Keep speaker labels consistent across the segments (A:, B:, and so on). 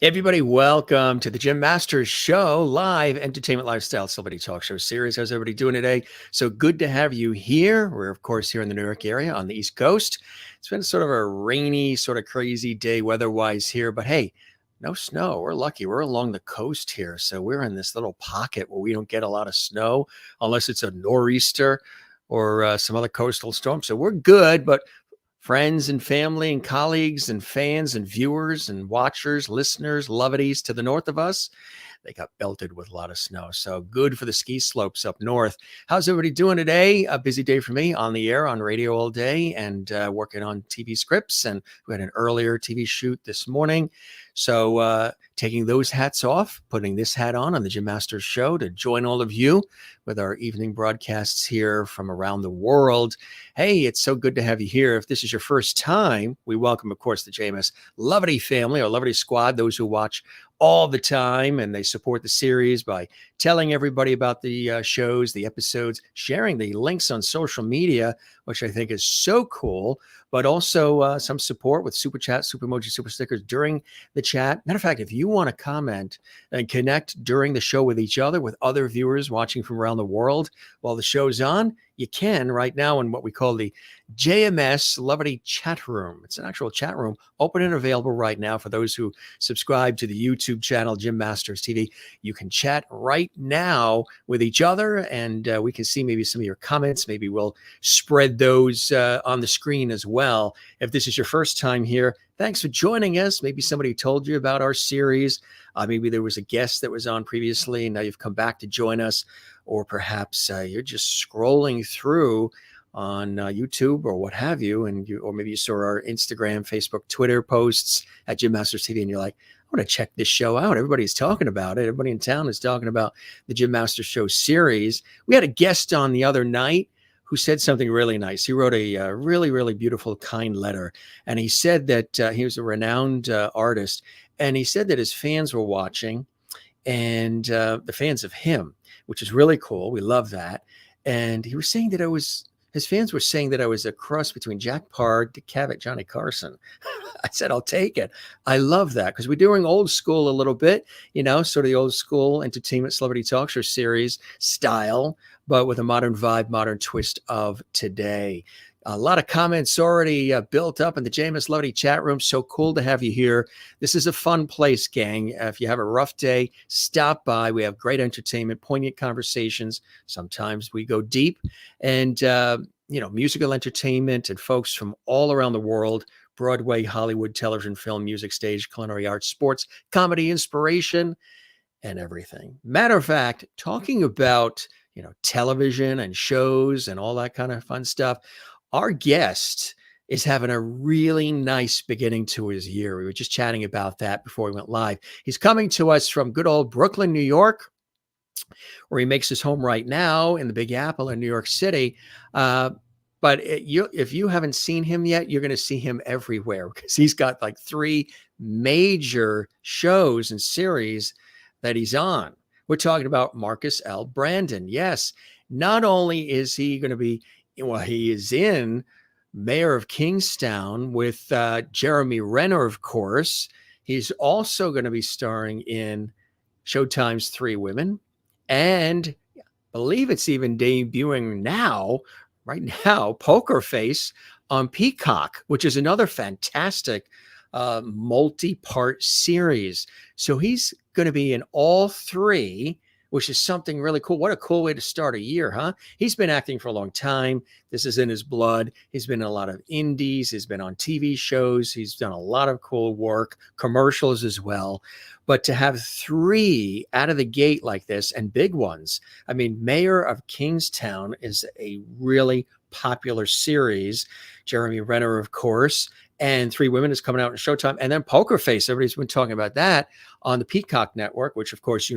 A: Everybody, welcome to the Jim Masters Show, live entertainment lifestyle celebrity talk show series. How's everybody doing today? So good to have you here. We're, of course, here in the New York area on the East Coast. It's been sort of a rainy, sort of crazy day weather-wise here, but hey, no snow. We're lucky. We're along the coast here. So we're in this little pocket where we don't get a lot of snow unless it's a nor'easter or some other coastal storm. So we're good, but friends and family and colleagues and fans and viewers and watchers, listeners, lovities to the north of us, they got belted with a lot of snow. So good for the ski slopes up north. How's everybody doing today? A busy day for me, on the air, on radio all day, and working on TV scripts. And we had an earlier TV shoot this morning. So taking those hats off, putting this hat on the Jim Masters Show to join all of you with our evening broadcasts here from around the world. Hey, it's so good to have you here. If this is your first time, we welcome, of course, the JMS Lovity family, or Lovity squad, those who watch all the time, and they support the series by telling everybody about the shows, the episodes, sharing the links on social media, which I think is so cool, but also some support with super chat, super emoji, super stickers during the chat. Matter of fact, if you want to comment and connect during the show with each other, with other viewers watching from around the world while the show's on, you can right now in what we call the JMS Lovity chat room. It's an actual chat room, open and available right now for those who subscribe to the YouTube channel, Jim Masters TV. You can chat right now with each other, and we can see maybe some of your comments. Maybe we'll spread those on the screen as well. If this is your first time here, thanks for joining us. Maybe somebody told you about our series. Maybe there was a guest that was on previously, and now you've come back to join us. Or perhaps you're just scrolling through on YouTube or what have you, or maybe you saw our Instagram, Facebook, Twitter posts at Jim Masters TV, and you're like, I want to check this show out. Everybody's talking about it. Everybody in town is talking about the Jim Masters Show series. We had a guest on the other night who said something really nice. He wrote a really, really beautiful, kind letter, and he said that he was a renowned artist, and he said that his fans were watching, and the fans of him, which is really cool. We love that. And he was saying that his fans were saying that I was a cross between Jack Parr, Dick Cavett, Johnny Carson. I said, I'll take it. I love that because we're doing old school a little bit, sort of the old school entertainment celebrity talk show series style, but with a modern vibe, modern twist of today. A lot of comments already built up in the JMS Lovity chat room. So cool to have you here. This is a fun place, gang. If you have a rough day, stop by. We have great entertainment, poignant conversations. Sometimes we go deep, and musical entertainment and folks from all around the world: Broadway, Hollywood, television, film, music, stage, culinary arts, sports, comedy, inspiration, and everything. Matter of fact, talking about television and shows and all that kind of fun stuff. Our guest is having a really nice beginning to his year. We were just chatting about that before we went live. He's coming to us from good old Brooklyn, New York, where he makes his home right now in the Big Apple in New York City. But if you haven't seen him yet, you're going to see him everywhere because he's got like 3 major shows and series that he's on. We're talking about Marcus L. Brandon. Yes, not only is he going to be, he is in Mayor of Kingstown with Jeremy Renner, of course. He's also going to be starring in Showtime's 3 Women. And I believe it's even debuting right now, Poker Face on Peacock, which is another fantastic multi-part series. So he's going to be in all 3, which is something really cool. What a cool way to start a year, huh? He's been acting for a long time. This is in his blood. He's been in a lot of indies. He's been on TV shows. He's done a lot of cool work, commercials as well. But to have 3 out of the gate like this, and big ones. I mean, Mayor of Kingstown is a really popular series. Jeremy Renner, of course, and 3 Women is coming out in Showtime. And then Poker Face, everybody's been talking about that on the Peacock Network, which, of course,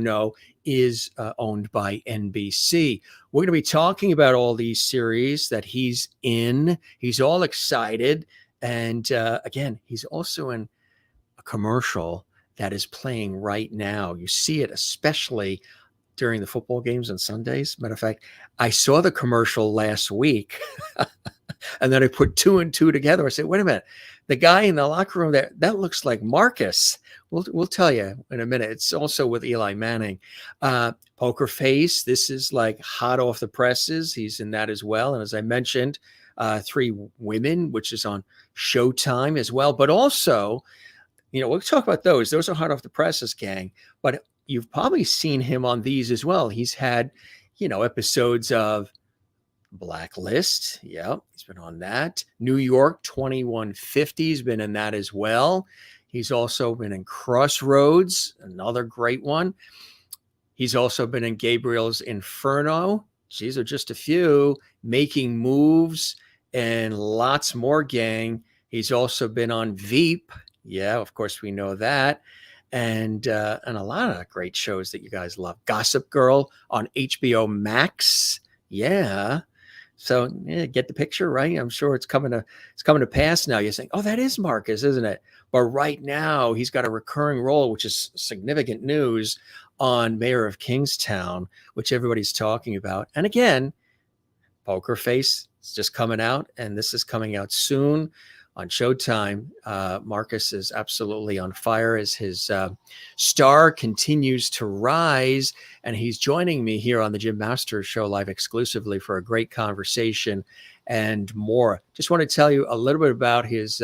A: is owned by NBC. We're going to be talking about all these series that he's in. He's all excited. And again, he's also in a commercial that is playing right now. You see it especially during the football games on Sundays. Matter of fact, I saw the commercial last week and then I put 2 and 2 together. I said, wait a minute, The guy in the locker room there, that looks like Marcus. We'll tell you in a minute. It's also with Eli Manning. Poker Face, this is like hot off the presses. He's in that as well. And as I mentioned, Three Women, which is on Showtime as well. But also, we'll talk about those. Those are hot off the presses, gang. But you've probably seen him on these as well. He's had, episodes of Blacklist. Yeah, he's been on that. New York 2150. He's been in that as well. He's also been in Crossroads, another great one. He's also been in Gabriel's Inferno. These are just a few. Making Moves and lots more, gang. He's also been on Veep. Yeah, of course we know that. And a lot of great shows that you guys love. Gossip Girl on HBO Max. Yeah. So get the picture, right? I'm sure it's coming to pass now. You're saying, oh, that is Marcus, isn't it? But right now he's got a recurring role, which is significant news, on Mayor of Kingstown, which everybody's talking about. And again, Poker Face is just coming out, and this is coming out soon on Showtime. Marcus is absolutely on fire as his star continues to rise, and he's joining me here on the Jim Masters Show live exclusively for a great conversation and more. Just want to tell you a little bit about his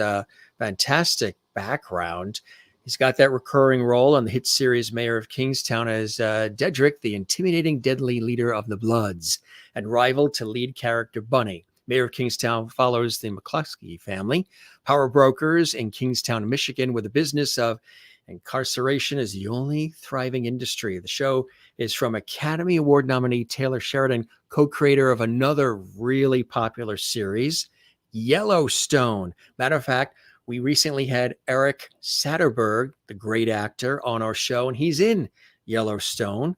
A: fantastic background. He's got that recurring role on the hit series Mayor of Kingstown as Dedrick, the intimidating, deadly leader of the Bloods, and rival to lead character Bunny. Mayor of Kingstown follows the McLusky family, power brokers in Kingstown, Michigan, where the business of incarceration is the only thriving industry. The show is from Academy Award nominee Taylor Sheridan, co-creator of another really popular series, Yellowstone. Matter of fact, we recently had Eric Satterberg, the great actor, on our show, and he's in Yellowstone.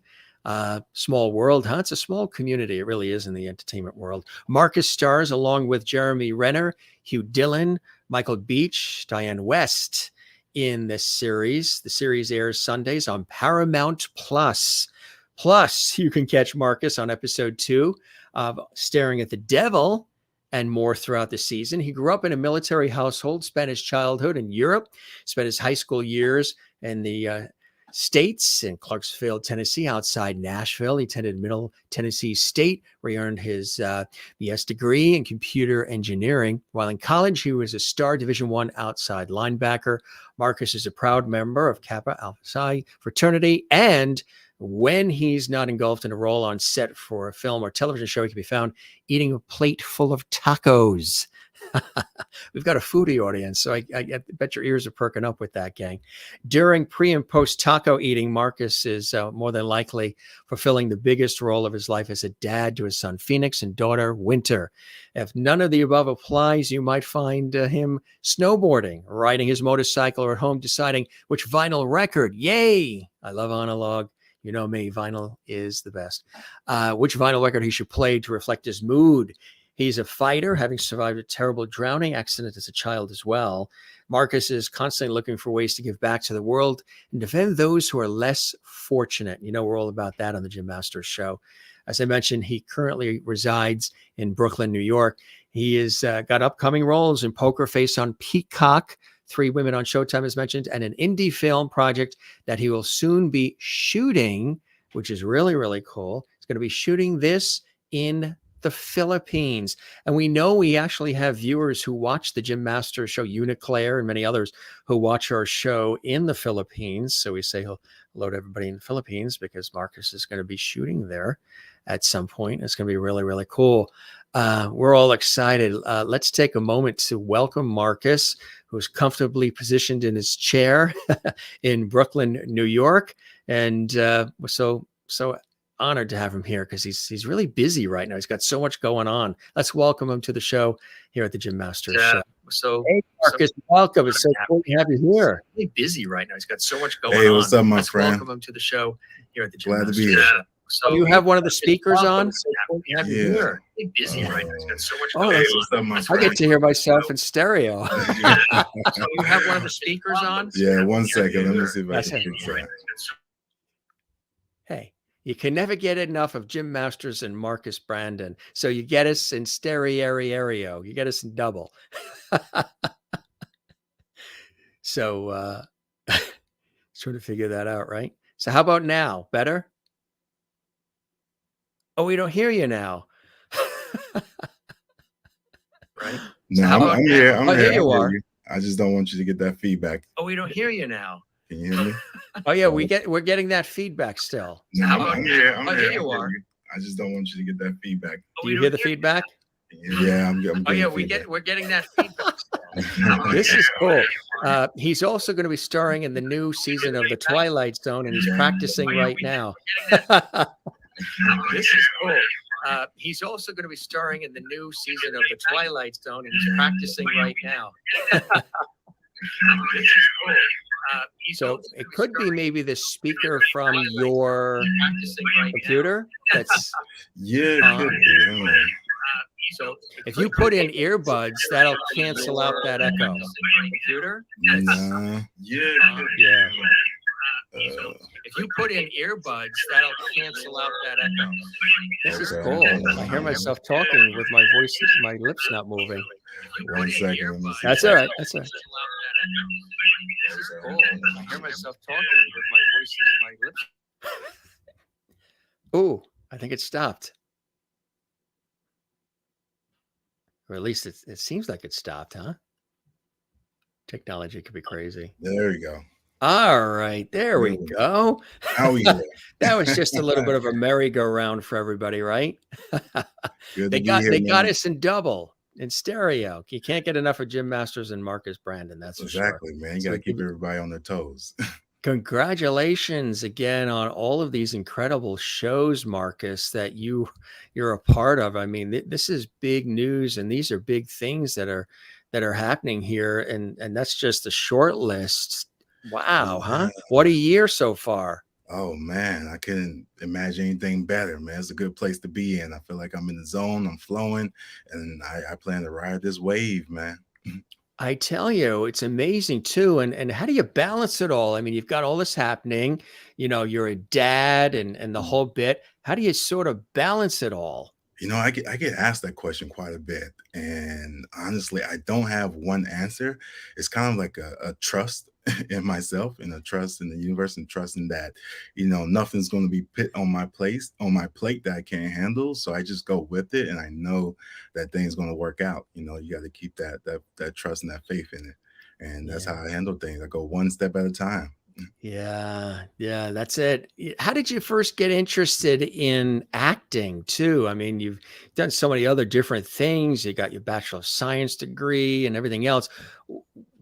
A: Small world, huh? It's a small community. It really is in the entertainment world. Marcus stars along with Jeremy Renner, Hugh Dillon, Michael Beach, Dianne West in this series. The series airs Sundays on Paramount Plus. Plus, you can catch Marcus on episode 2 of Staring at the Devil and more throughout the season. He grew up in a military household, spent his childhood in Europe, spent his high school years in the States in Clarksville, Tennessee, outside Nashville. He attended Middle Tennessee State, where he earned his BS degree in computer engineering. While in college, he was a star Division I outside linebacker. Marcus is a proud member of Kappa Alpha Psi fraternity, and when he's not engulfed in a role on set for a film or television show, he can be found eating a plate full of tacos. We've got a foodie audience, so I bet your ears are perking up with that, gang. During pre and post taco eating, Marcus is more than likely fulfilling the biggest role of his life as a dad to his son Phoenix and daughter Winter. If none of the above applies, you might find him snowboarding, riding his motorcycle, or at home deciding which vinyl record, yay, I love analog, you know me, vinyl is the best, which vinyl record he should play to reflect his mood. He's a fighter, having survived a terrible drowning accident as a child as well. Marcus is constantly looking for ways to give back to the world and defend those who are less fortunate. You know, we're all about that on the Jim Masters Show. As I mentioned, he currently resides in Brooklyn, New York. He has got upcoming roles in Poker Face on Peacock, Three Women on Showtime, as mentioned, and an indie film project that he will soon be shooting, which is really, really cool. He's going to be shooting this in the Philippines. And we know we actually have viewers who watch the Jim Masters Show, Uniclaire and many others who watch our show in the Philippines. So we say hello to everybody in the Philippines because Marcus is going to be shooting there at some point. It's going to be really, really cool. We're all excited. Let's take a moment to welcome Marcus, who's comfortably positioned in his chair in Brooklyn, New York. And we're so honored to have him here because he's really busy right now. He's got so much going on. Let's welcome him to the show here at the Jim Masters Show. Hey, Marcus, welcome. It's so cool to have you here. He's really busy right now. He's got so much going on.
B: Hey, what's up, my friend?
A: Welcome him to the show here at the Jim
B: Glad
A: Masters
B: to be here.
A: Show. So you have one of the speakers on? So cool to have you
B: Yeah.
A: here. He's busy right now. He's got so much going
B: Hey,
A: on.
B: what's up, my
A: I
B: friend?
A: get to hear myself in stereo. So you have one of the speakers on?
B: Yeah, 1 second. Let me see if I
A: That's
B: can
A: it.
B: fix that.
A: Hey, you can never get enough of Jim Masters and Marcus Brandon. So you get us in stereo. You get us in double. So trying to figure that out, right? So how about now? Better? Oh, we don't hear you now. Right?
B: No,
A: So how about
B: I'm
A: now?
B: here. I'm
A: Oh,
B: here.
A: there
B: I
A: you
B: hear
A: are.
B: you. I just don't want you to get that feedback.
A: Oh, we don't hear you now.
B: Can you hear me?
A: Oh yeah, we're getting that feedback still.
B: No,
A: How about
B: I'm
A: now?
B: here.
A: Oh,
B: I
A: there
B: hear
A: you are.
B: you. I just don't want you to get that feedback.
A: Do you hear the feedback?
B: Yeah, I'm
A: Oh
B: getting
A: yeah,
B: feedback.
A: we're getting that feedback still. This is cool. He's also going to be starring in the new season of The Twilight Zone, and he's practicing right now. This is cool. He's also going to be starring in the new season of The Twilight Zone, and he's practicing right now. This is cool. So it could be maybe the speaker from your computer that's
B: Yeah, it could be. Hold on.
A: So if you put in earbuds, that'll cancel out that echo. Computer?
B: Nah. Yeah.
A: Yeah. If you put in earbuds, that'll cancel out that echo. This is
B: Okay.
A: cool. I hear myself talking with my voice, my lips not moving.
B: 1 second. Let me see.
A: That's all right. That's all right. This is cool. I hear myself talking with my voice, my lips. Ooh, I think it stopped. Or at least it seems like it stopped, huh? Technology could be crazy.
B: There you go.
A: All right, there we go.
B: How we go?
A: That was just a little bit of a merry-go-round for everybody, right?
B: Good
A: They
B: to be here,
A: got
B: man.
A: us in double, in stereo. You can't get enough of Jim Masters and Marcus Brandon, that's for sure.
B: Exactly, man. You got to keep everybody on their toes.
A: Congratulations again on all of these incredible shows, Marcus, that you're a part of. I mean, this is big news, and these are big things that are happening here, and that's just a short list. Wow, huh? What a year so far.
B: Oh man, I couldn't imagine anything better, man. It's a good place to be in. I feel like I'm in the zone, I'm flowing, and I plan to ride this wave, man.
A: I tell you, it's amazing too. And how do you balance it all? I mean, you've got all this happening, you're a dad and the whole bit. How do you sort of balance it all?
B: I get asked that question quite a bit, and honestly, I don't have one answer. It's kind of like a trust in myself, and a trust in the universe, and trusting that nothing's going to be put on my plate that I can't handle. So I just go with it, and I know that things going to work out. You got to keep that trust and that faith in it, and that's how I handle things. I go one step at a time.
A: Yeah, that's it. How did you first get interested in acting too? I mean, you've done so many other different things. You got your Bachelor of Science degree and everything else.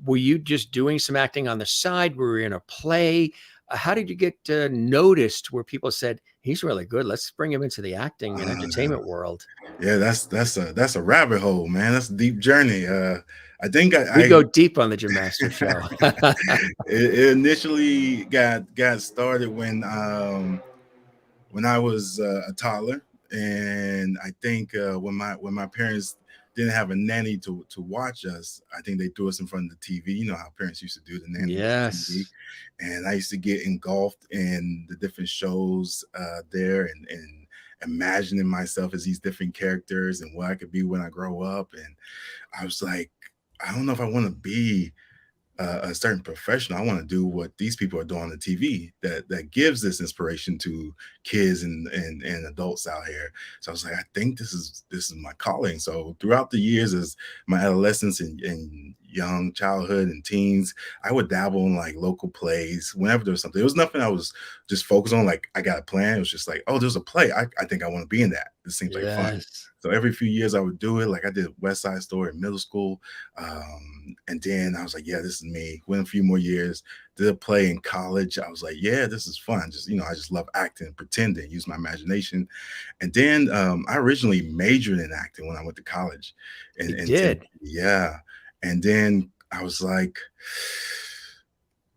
A: Were you just doing some acting on the side? Were you in a play? How did you get noticed where people said, he's really good, let's bring him into the acting and entertainment world?
B: Yeah, that's a rabbit hole, man. That's a deep journey. I think
A: We go deep on the Jim Master Show.
B: it initially got started when I was a toddler, and I think when my parents didn't have a nanny to watch us, I think they threw us in front of the TV. You know how parents used to do, the nanny.
A: Yes.
B: TV. And I used to get engulfed in the different shows there, and imagining myself as these different characters and what I could be when I grow up. And I was like, I don't know if I want to be a certain profession. I want to do what these people are doing on the TV that gives this inspiration to kids and adults out here. So I was like, I think this is my calling. So throughout the years, as my adolescence and young childhood and teens, I would dabble in like local plays whenever there was something. There was nothing I was just focused on. Like I got a plan. It was just like, oh, there's a play. I think I want to be in that. It seems like fun. So every few years I would do it. Like I did West Side Story in middle school. And then I was like, yeah, this is me. Went a few more years, did a play in college. I was like, yeah, this is fun. Just, I just love acting, pretending, use my imagination. And then I originally majored in acting when I went to college. And
A: did?
B: Yeah. And then I was like,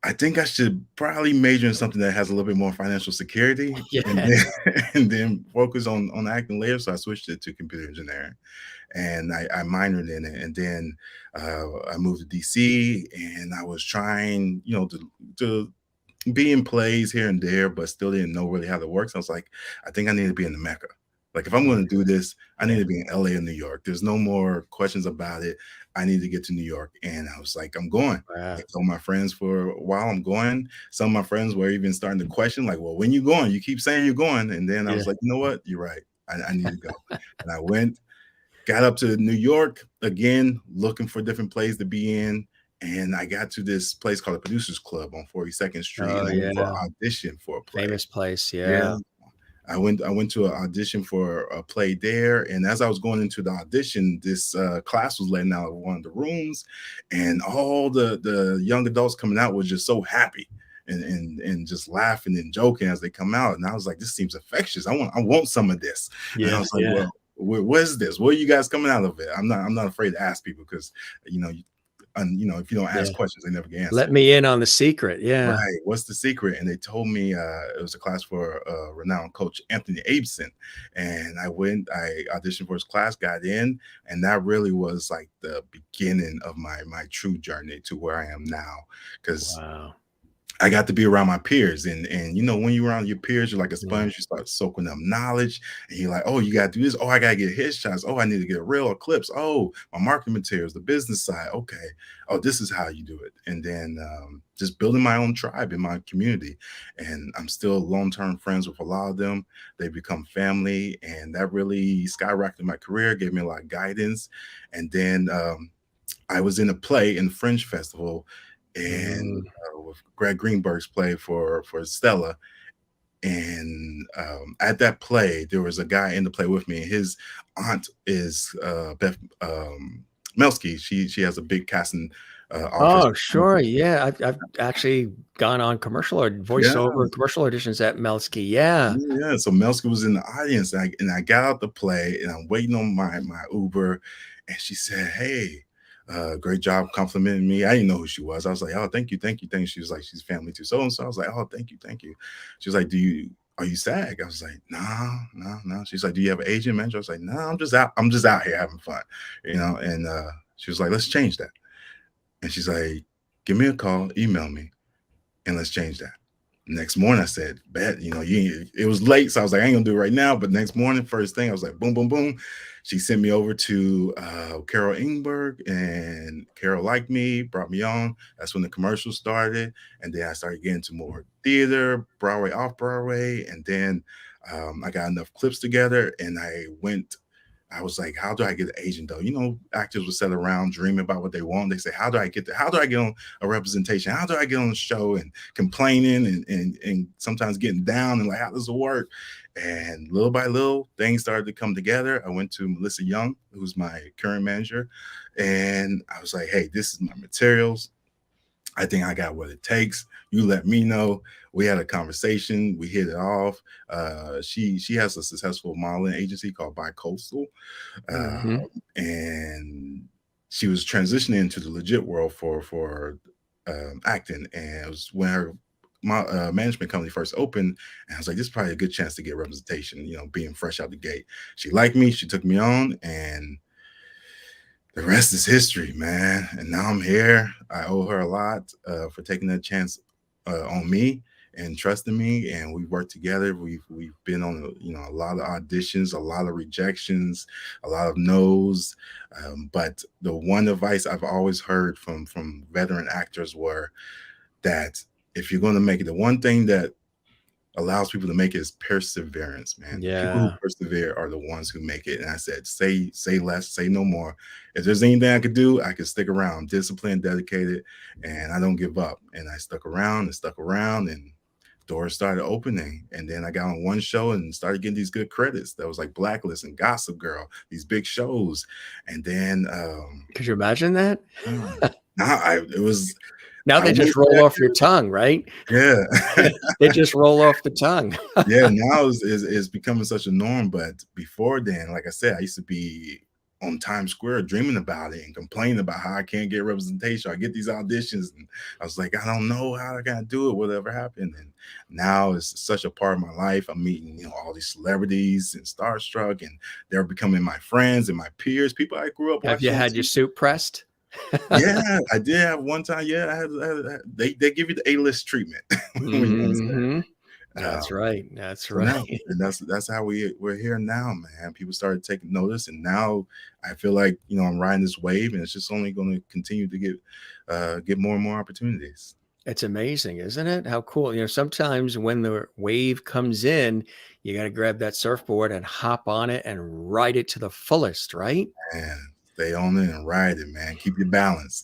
B: I think I should probably major in something that has a little bit more financial security, and then focus on acting later. So I switched it to computer engineering, and I minored in it. And then I moved to DC, and I was trying, to be in plays here and there, but still didn't know really how to work. So I was like, I think I need to be in the Mecca. Like if I'm going to do this, I need to be in LA or New York. There's no more questions about it. I need to get to New York. And I was like, I'm going.
A: Wow.
B: I told my friends for a while I'm going. Some of my friends were even starting to question, like, well, when you going? You keep saying you're going. And then I was like, you know what? You're right. I need to go. And I went, got up to New York again, looking for different plays to be in. And I got to this place called the Producers Club on 42nd Street, and
A: Oh
B: I went for an
A: yeah.
B: audition for a play.
A: Famous place.
B: Yeah.
A: Yeah.
B: I went to an audition for a play there, and as I was going into the audition, this class was letting out of one of the rooms, and all the young adults coming out was just so happy and just laughing and joking as they come out. And I was like, this seems infectious. I want some of this. And I
A: Yeah.
B: was like,
A: Yeah.
B: well, what is this? What are you guys coming out of it? I'm not afraid to ask people, because if you don't ask questions, they never get answered.
A: Let me in on the secret. Yeah.
B: Right. What's the secret? And they told me it was a class for renowned coach Anthony Abeson. And I auditioned for his class, got in, and that really was like the beginning of my true journey to where I am now. Because
A: Wow.
B: I got to be around my peers, and when you're around your peers, you're like a
A: Yeah.
B: sponge. You start soaking up knowledge, and you're like, oh, you got to do this. Oh, I got to get headshots. Oh, I need to get a reel or clips. Oh, my marketing materials, the business side. Okay. Oh, this is how you do it. And then just building my own tribe in my community, and I'm still long-term friends with a lot of them. They become family, and that really skyrocketed my career, gave me a lot of guidance. And then I was in a play in the Fringe Festival, and with Greg Greenberg's play for Stella. And at that play, there was a guy in the play with me. His aunt is Beth McLusky. She has a big casting office.
A: Oh, sure. Yeah. I've actually gone on commercial or voiceover
B: Yeah.
A: commercial auditions at McLusky. Yeah.
B: Yeah, so Melska was in the audience, and I got out the play, and I'm waiting on my Uber, and she said, "Hey, great job complimenting me." I didn't know who she was. I was like, "Oh, thank you, thank you, thank you." She was like, "She's family too, so and so." I was like, "Oh, thank you, thank you." She was like, Are you SAG?" I was like, "No, no, no." She's like, "Do you have an agent, manager?" I was like, "No, I'm just out here having fun, And she was like, "Let's change that." And she's like, "Give me a call, email me, and let's change that." Next morning, I said, "Bet, it was late, so I was like, I ain't gonna do it right now." But next morning, first thing, I was like, boom, boom, boom. She sent me over to Carol Ingberg, and Carol liked me, brought me on. That's when the commercial started, and then I started getting into more theater, Broadway, off Broadway, and then I got enough clips together, and I was like, how do I get an agent though? Actors will sit around dreaming about what they want. They say, how do I get on a representation? How do I get on the show? And complaining and sometimes getting down and like, how does it work? And little by little, things started to come together. I went to Melissa Young, who's my current manager, and I was like, hey, this is my materials. I think I got what it takes. You let me know. We had a conversation. We hit it off. She has a successful modeling agency called Bicoastal, and she was transitioning into the legit world for acting. And it was when her management company first opened, and I was like, this is probably a good chance to get representation. Being fresh out the gate. She liked me. She took me on, and the rest is history, man. And now I'm here. I owe her a lot for taking that chance on me and trusting me. And we worked together. We've been on a lot of auditions, a lot of rejections, a lot of no's. But the one advice I've always heard from veteran actors were that if you're going to make it, the one thing that allows people to make it is perseverance, man. The people who persevere are the ones who make it. And I said, say less, say no more. If there's anything I could do, I could stick around, disciplined, dedicated, and I don't give up. And I stuck around, and doors started opening. And then I got on one show and started getting these good credits. That was like Blacklist and Gossip Girl, these big shows. And then
A: could you imagine that? Now they just roll off your tongue, right?
B: Yeah.
A: They just roll off the tongue.
B: Yeah, now is becoming such a norm. But before then, like I said, I used to be on Times Square dreaming about it and complaining about how I can't get representation. I get these auditions, and I was like, I don't know how I gotta do it, whatever happened. And now it's such a part of my life. I'm meeting, all these celebrities and starstruck, and they're becoming my friends and my peers, people I grew up watching.
A: Have you had your suit pressed?
B: Yeah, I did have one time. Yeah, they give you the A-list treatment.
A: That's right. That's
B: So now,
A: right.
B: and that's how we're here now, man. People started taking notice, and now I feel like I'm riding this wave, and it's just only going to continue to get more and more opportunities.
A: It's amazing, isn't it? How cool. Sometimes when the wave comes in, you got to grab that surfboard and hop on it and ride it to the fullest, right?
B: And stay on it and ride it, man. Keep your balance.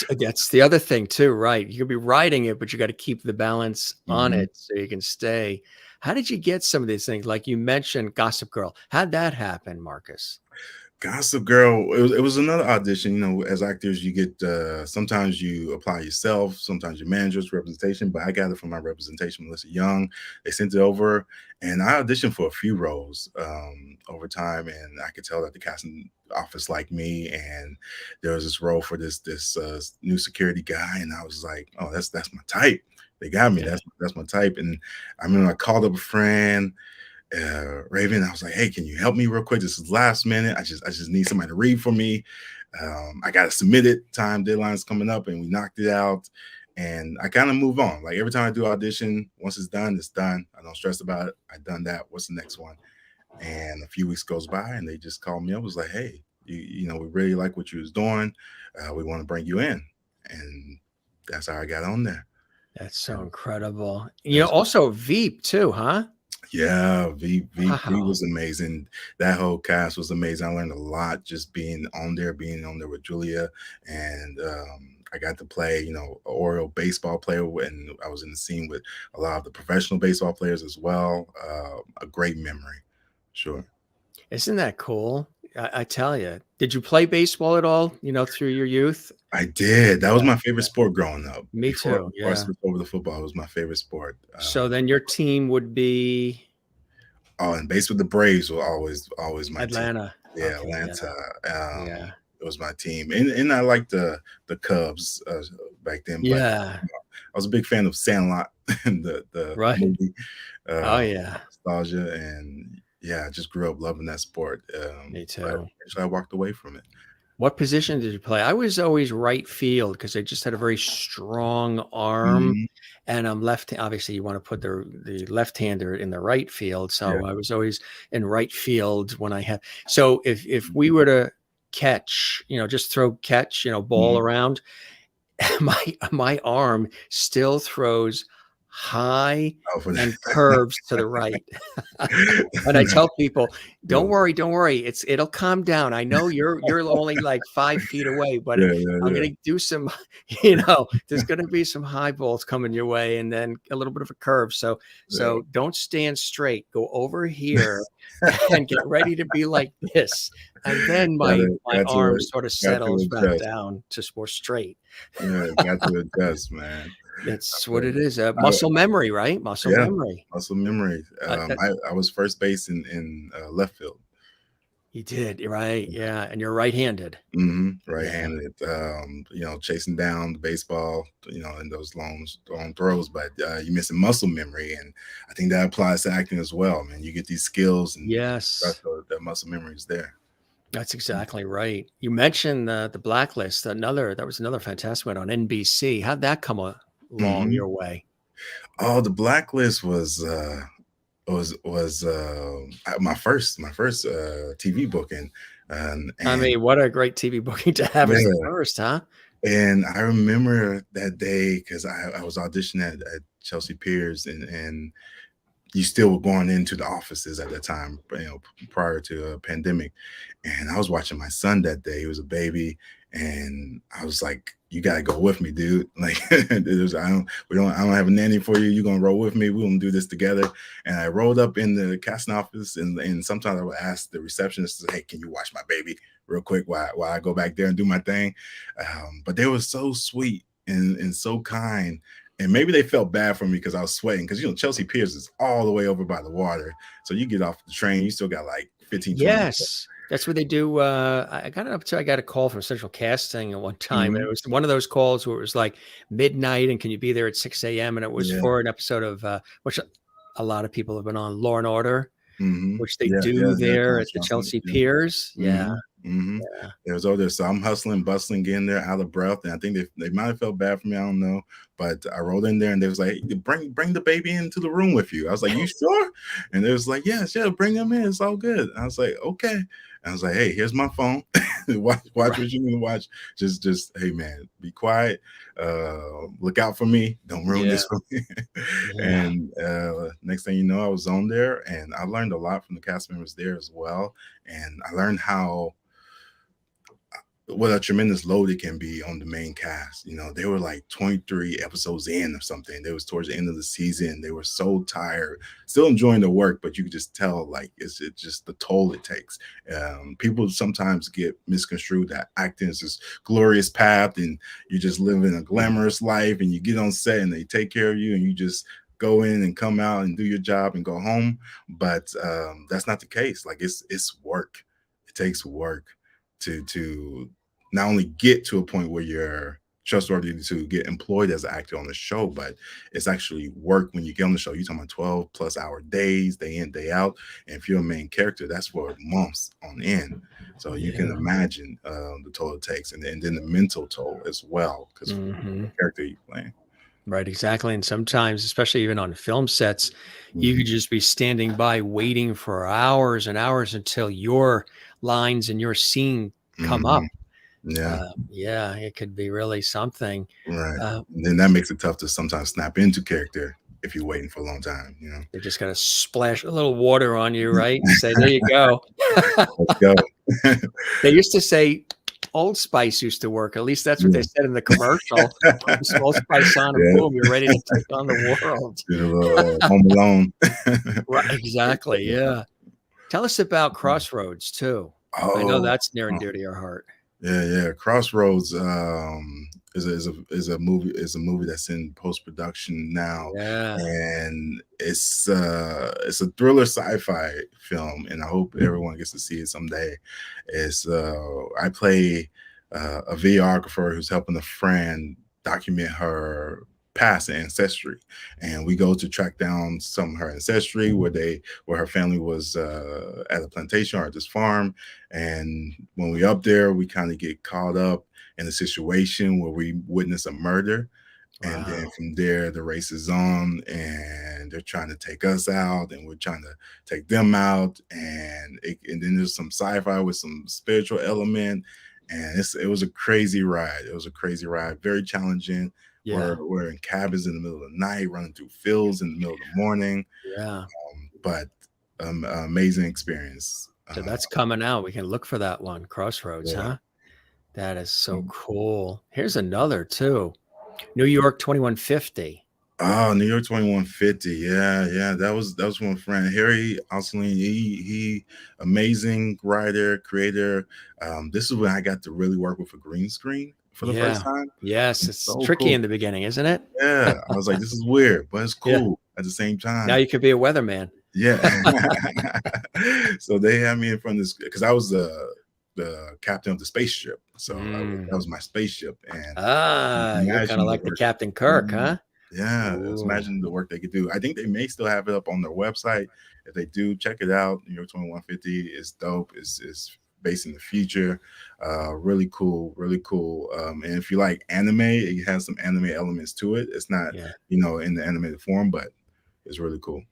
A: That's the other thing too, right? You could be riding it, but you got to keep the balance on
B: Mhm.
A: it so you can stay. How did you get some of these things? Like you mentioned Gossip Girl. How'd that happen, Marcus?
B: Gossip Girl, it was another audition. As actors, you get sometimes you apply yourself, sometimes your manager's representation. But I got it from my representation, Melissa Young. They sent it over, and I auditioned for a few roles over time, and I could tell that the casting office liked me. And there was this role for this new security guy, and I was like, oh, that's my type. They got me.
A: Yeah.
B: That's my type. And I remember I called up a friend, Raven. I was like, hey, can you help me real quick? This is last minute. I just need somebody to read for me. I got to submit it. Time deadline's coming up, and we knocked it out. And I kind of move on. Like every time I do audition, once it's done, it's done. I don't stress about it. I done that. What's the next one? And a few weeks goes by, and they just called me up. Was like, hey, we really like what you was doing. We want to bring you in, and that's how I got on there.
A: That's so incredible.
B: That's
A: Also Veep too, huh?
B: Yeah, V
A: Wow.
B: was amazing. That whole cast was amazing. I learned a lot just being on there with Julia, and I got to play, an Oriole baseball player, and I was in the scene with a lot of the professional baseball players as well. A great memory, sure.
A: Isn't that cool? I tell you. Did you play baseball at all, through your youth?
B: I did. That was
A: Yeah.
B: my favorite sport growing up.
A: Me
B: Before
A: too.
B: I
A: Yeah.
B: switched over to football, it was my favorite sport.
A: So then your team would be
B: Oh, and base with the Braves were always my team.
A: Atlanta.
B: Yeah,
A: Okay. Yeah.
B: Atlanta.
A: Yeah.
B: It was my team, and I liked the Cubs back then. But
A: Yeah.
B: I was a big fan of Sandlot, the
A: Right.
B: movie,
A: Oh yeah.
B: nostalgia, and yeah, I just grew up loving that sport.
A: Me
B: But
A: too.
B: eventually I walked away from it.
A: What position did you play? I was always right field because I just had a very strong arm,
B: Mhm.
A: and I'm left. Obviously, you want to put the left-hander in the right field,
B: Yeah.
A: so I was always in right field when I had. So if we were to catch, just throw catch, ball
B: Mhm.
A: around, my arm still throws high
B: Oh, for
A: and curves to the right. And I tell people,
B: yeah,
A: don't worry, it'll calm down. I know you're only like 5 feet away, but
B: yeah, yeah,
A: I'm
B: yeah,
A: gonna do some, there's gonna be some high balls coming your way and then a little bit of a curve. So
B: yeah.
A: so don't stand straight. Go over here and get ready to be like this. And then my arm sort of
B: Got to
A: settles back
B: adjust.
A: down to more straight.
B: Yeah, got to adjust, man.
A: That's
B: Uh,
A: what it is.
B: I
A: Muscle memory, right? Muscle
B: Yeah,
A: memory.
B: muscle memory.
A: That
B: I was first base in left field.
A: you did, right? Yeah, and you're right-handed. Yeah.
B: Right-handed, chasing down the baseball, in those long throws, but you're missing muscle memory, and I think that applies to acting as well, man. You get these skills, and
A: Yes.
B: that muscle memory is there.
A: That's exactly right. You mentioned the Blacklist, that was another fantastic one on NBC. How'd that come along
B: Mhm.
A: your way?
B: Oh, the Blacklist was my first TV booking,
A: I
B: and
A: mean, what a great TV booking to have as the
B: yeah.
A: first, huh?
B: And I remember that day because I was auditioning at Chelsea Piers, and you still were going into the offices at that time, prior to a pandemic. And I was watching my son that day. He was a baby, and I was like, "You gotta go with me, dude. Like, I don't have a nanny for you. You're gonna roll with me. We're gonna do this together." And I rolled up in the casting office, and sometimes I would ask the receptionist, "Hey, can you watch my baby real quick while I go back there and do my thing?" But they were so sweet and so kind, and maybe they felt bad for me because I was sweating, because Chelsea Piers is all the way over by the water, so you get off the train, you still got like 15, 20 minutes.
A: Yes. That's what they do. I got it up to I got a call from Central Casting at one time.
B: Mhm.
A: It was one of those calls where it was like midnight and can you be there at 6 a.m. And it was
B: Yeah.
A: for an episode of which a lot of people have been on, Law and Order. which they
B: Yeah,
A: do
B: yeah, yeah,
A: there at
B: Thomas
A: the
B: Johnson,
A: Chelsea
B: yeah.
A: Piers. Yeah,
B: Mhm, mhm.
A: yeah,
B: It was over there, so I'm hustling, bustling, getting there out of breath, and I think they might have felt bad for me, I don't know, but I rolled in there, and they was like, "Hey, bring the baby into the room with you." I was like, "You sure?" And they was like, "Yes, yeah, bring him in, it's all good." I was like, "Okay." I was like, "Hey, here's my phone. Watch
A: right.
B: what you need to watch. Just hey, man, be quiet. Look out for me. Don't ruin
A: Yeah,
B: this for me."
A: yeah,
B: And next thing you know, I was on there, and I learned a lot from the cast members there as well. And I learned how what a tremendous load it can be on the main cast. You know, they were like 23 episodes in or something. They was towards the end of the season. They were so tired, still enjoying the work, but you could just tell like it's just the toll it takes. People sometimes get misconstrued that acting is this glorious path and you just live in a glamorous life and you get on set and they take care of you and you just go in and come out and do your job and go home. But that's not the case. Like it's work. It takes work to not only get to a point where you're trustworthy to get employed as an actor on the show, but it's actually work when you get on the show. You're talking about 12 plus hour days, day in, day out. And if you're a main character, that's for months on end. So you can
A: yeah.
B: imagine the toll it takes, and then the mental toll as well, because
A: Hmm.
B: the character you're playing.
A: Right, exactly. And sometimes, especially even on film sets, you could
B: Mhm,
A: just be standing by waiting for hours and hours until your lines and your scene come up.
B: mhm. Yeah,
A: Yeah, it could be really something.
B: right.
A: Uh,
B: And then that makes it tough to sometimes snap into character if you're waiting for a long time, you know?
A: they just got to splash a little water on you, right? And say, there you go.
B: Let's go.
A: They used to say Old Spice used to work. At least that's what they
B: Yeah.
A: said in the commercial. Put some Old Spice on and
B: Yeah.
A: boom, you're ready to take on the world.
B: Did a little Home Alone.
A: Right, exactly. Yeah. Tell us about Crossroads too. I know
B: Oh,
A: that's near and
B: oh,
A: dear to your heart.
B: yeah, yeah. Crossroads is a movie that's in post production now,
A: Yeah.
B: and it's a thriller sci-fi film, and I hope everyone gets to see it someday. It's I play a videographer who's helping a friend document her past ancestry, and we go to track down some of her ancestry where her family was at a plantation or at this farm. And when we up there, we kind of get caught up in a situation where we witness a murder. And then
A: Wow.
B: from there, the race is on, and they're trying to take us out, and we're trying to take them out. And then there's some sci-fi with some spiritual element, and it was a crazy ride. It was a crazy ride, very challenging.
A: Yeah.
B: We're in cabins in the middle of the night, running through fields in the middle of the morning,
A: Yeah.
B: but amazing experience.
A: So that's coming out. We can look for that one. Crossroads,
B: Yeah.
A: huh? That is so cool. Here's another too. New York 2150.
B: Oh, New York 2150. Yeah, yeah. That was one friend. Harry Osling, he amazing writer, creator. This is when I got to really work with a green screen for the first
A: Yeah.
B: time.
A: Yes.
B: It's
A: It's
B: so
A: tricky
B: cool.
A: in the beginning, isn't it?
B: Yeah. I was like, this is weird, but it's
A: Yeah.
B: cool at the same
A: Now
B: time.
A: you could be a weatherman.
B: Yeah. So they had me in front of this because I was the captain of the spaceship. So that
A: Mm.
B: was my spaceship. And
A: You're kind of
B: imagine the
A: like the
B: work.
A: Captain Kirk,
B: Mhm.
A: huh?
B: Yeah, just
A: Ooh.
B: imagine the work they could do. I think they may still have it up on their website. If they do, check it out. New York 2150 is dope. It's based in the future. Really cool, really cool. And if you like anime, it has some anime elements to it. It's not,
A: Yeah.
B: in the animated form, but it's really cool.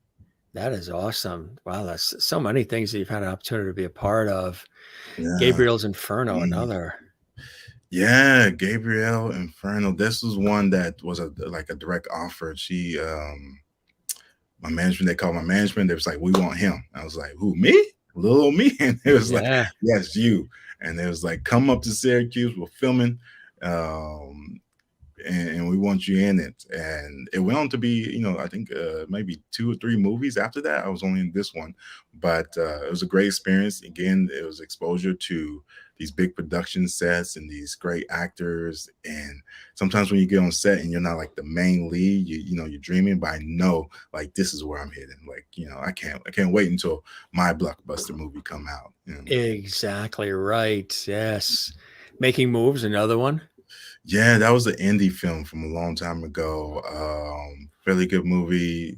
A: That is awesome. Wow, that's so many things that you've had an opportunity to be a part of.
B: Yeah.
A: Gabriel's Inferno,
B: Mhm.
A: another.
B: Yeah, Gabrielle Inferno. This was one that was like a direct offer. My management, they called my management. They was like, we want him. I was like, who, me? Little old me? And it was like,
A: Yeah.
B: yes, you. And it was like, come up to Syracuse. We're filming. Um, and we want you in it. And it went on to be, I think maybe 2 or 3 movies after that. I was only in this one, but it was a great experience. Again, it was exposure to these big production sets and these great actors. And sometimes when you get on set and you're not like the main lead, you're dreaming, but I know like this is where I'm heading. Like, I can't wait until my blockbuster movie come out.
A: Exactly right. Yes. Making Moves, another one.
B: Yeah, that was an indie film from a long time ago. Really good movie.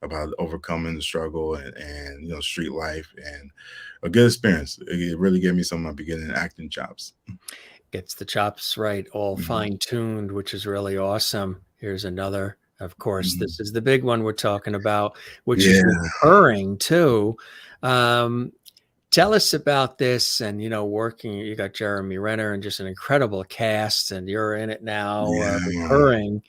B: about overcoming the struggle and street life, and a good experience. It really gave me some of my beginning acting chops.
A: Gets the chops right, all
B: Mhm.
A: fine tuned, which is really awesome. Here's another. Of course,
B: Mhm.
A: this is the big one we're talking about, which is
B: Yeah,
A: recurring too. Um, Tell us about this and, working, you got Jeremy Renner and just an incredible cast, and you're in it now,
B: yeah.
A: recurring.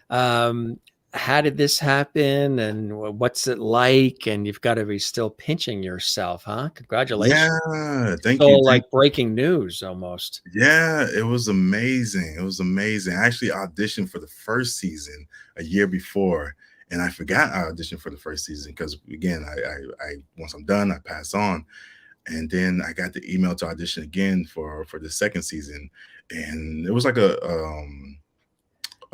A: Um, how did this happen and what's it like? And you've got to be still pinching yourself, huh? Congratulations.
B: Yeah,
A: It's
B: thank you,
A: all
B: thank
A: like breaking news almost.
B: Yeah, it was amazing. It was amazing. I actually auditioned for the first season a year before, and I forgot I auditioned for the first season because again, I once I'm done, I pass on, and then I got the email to audition again for the second season, and it was like a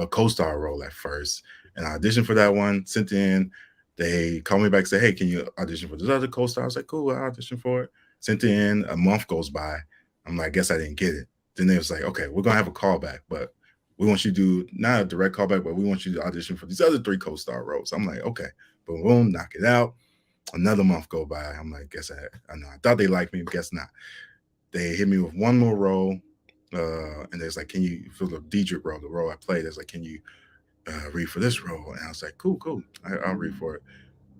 B: co-star role at first, and I auditioned for that one, sent it in. They called me back and said, "Hey, can you audition for this other co-star?" I was like, "Cool, I auditioned for it." Sent it in. A month goes by. I'm like, "Guess I didn't get it." Then they was like, "Okay, we're gonna have a callback, but we want you to do not a direct callback, but we want you to audition for these other three co-star roles." I'm like, "Okay, boom, boom, knock it out." Another month go by. I'm like, "Guess I know. I thought they liked me, guess not." They hit me with one more role, and there's like, "Can you for the Dedrick role, the role I played?" There's like, "Can you read for this role?" And I was like, "Cool, cool, I'll read for it."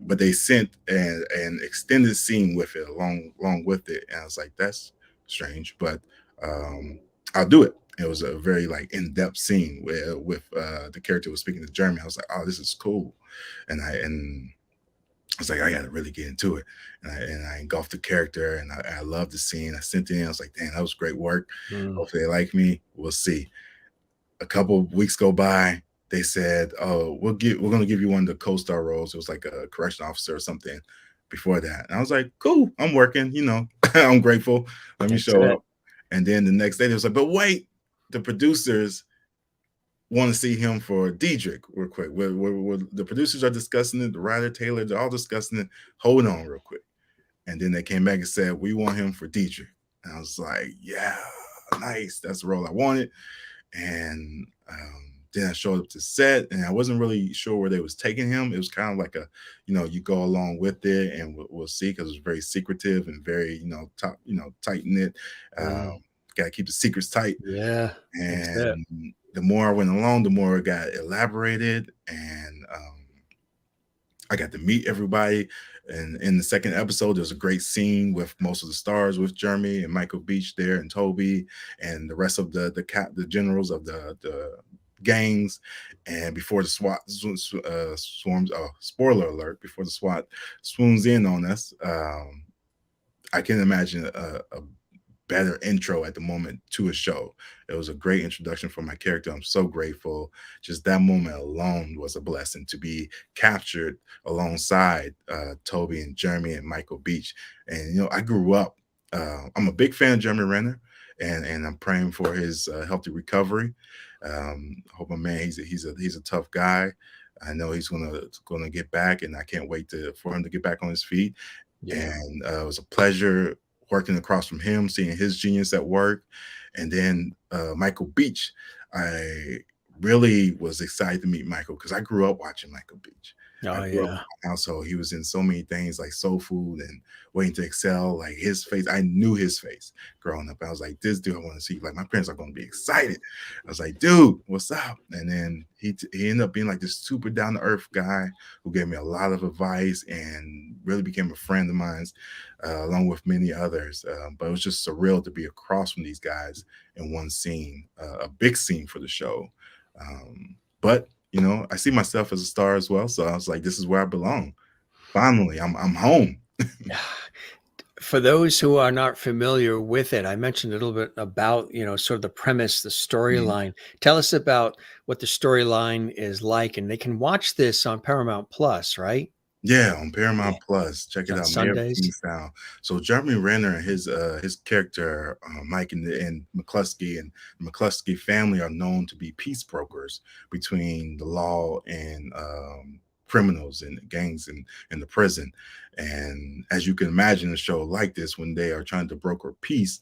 B: But they sent an extended scene with it along with it, and I was like, "That's strange," but I'll do it. It was a very like in-depth scene where with the character was speaking to Jeremy. I was like, "Oh, this is cool," and I was like, "I got to really get into it," and I engulfed the character, and I loved the scene. I sent it in. I was like, "Damn, that was great work.
A: Mm.
B: Hopefully they like me. We'll see." A couple of weeks go by. They said, "Oh, we're gonna give you one of the co-star roles." It was like a correction officer or something before that. And I was like, "Cool, I'm working, I'm grateful. Let me
A: That's
B: show
A: it.
B: up." And then the next day they was like, "But wait, the producers want to see him for Dedrick real quick. The producers are discussing it, the writer Taylor, they're all discussing it. Hold on real quick." And then they came back and said, "We want him for Dedrick." And I was like, "Yeah, nice. That's the role I wanted." And then I showed up to set, and I wasn't really sure where they was taking him. It was kind of like you go along with it, and we'll see, because it was very secretive and very, tight knit.
A: Mm.
B: Got to keep the secrets tight.
A: Yeah, that's it.
B: And the more I went along, the more it got elaborated, and I got to meet everybody. And in the second episode, there's a great scene with most of the stars, with Jeremy and Michael Beach there, and Toby, and the rest of the generals of the gangs. And before the SWAT swarms, oh, spoiler alert! Before the SWAT swoons in on us, I can imagine a better intro at the moment to a show. It was a great introduction for my character. I'm so grateful. Just that moment alone was a blessing to be captured alongside Toby and Jeremy and Michael Beach. And I grew up. I'm a big fan of Jeremy Renner, and I'm praying for his healthy recovery. I hope my man, he's a tough guy. I know he's gonna get back, and I can't wait for him to get back on his feet.
A: Yeah.
B: And it was a pleasure working across from him, seeing his genius at work. And then Michael Beach, I really was excited to meet Michael because I grew up watching Michael Beach. I
A: Oh,
B: grew up
A: yeah.
B: in my household. He was in so many things like Soul Food and Waiting to Excel. Like his face, I knew his face growing up. I was like, "This dude I want to see." Like my parents are going to be excited. I was like, "Dude, what's up?" And then he ended up being like this super down to earth guy who gave me a lot of advice and really became a friend of mine, along with many others. But it was just surreal to be across from these guys in one scene, a big scene for the show. But I see myself as a star as well, so I was like, "This is where I belong." Finally, I'm home.
A: For those who are not familiar with it, I mentioned a little bit about, sort of the premise, the
B: Mhm.
A: storyline. Tell us about what the storyline is like, and they can watch this on Paramount Plus, right?
B: Yeah, on
A: Yeah.
B: Paramount Plus. Check
A: It's
B: it
A: on
B: out, Mayor of
A: Sundays.
B: Kingstown. So Jeremy Renner and his character Mike and McLusky and the McLusky family are known to be peace brokers between the law and criminals and gangs in the prison. And as you can imagine, a show like this, when they are trying to broker peace,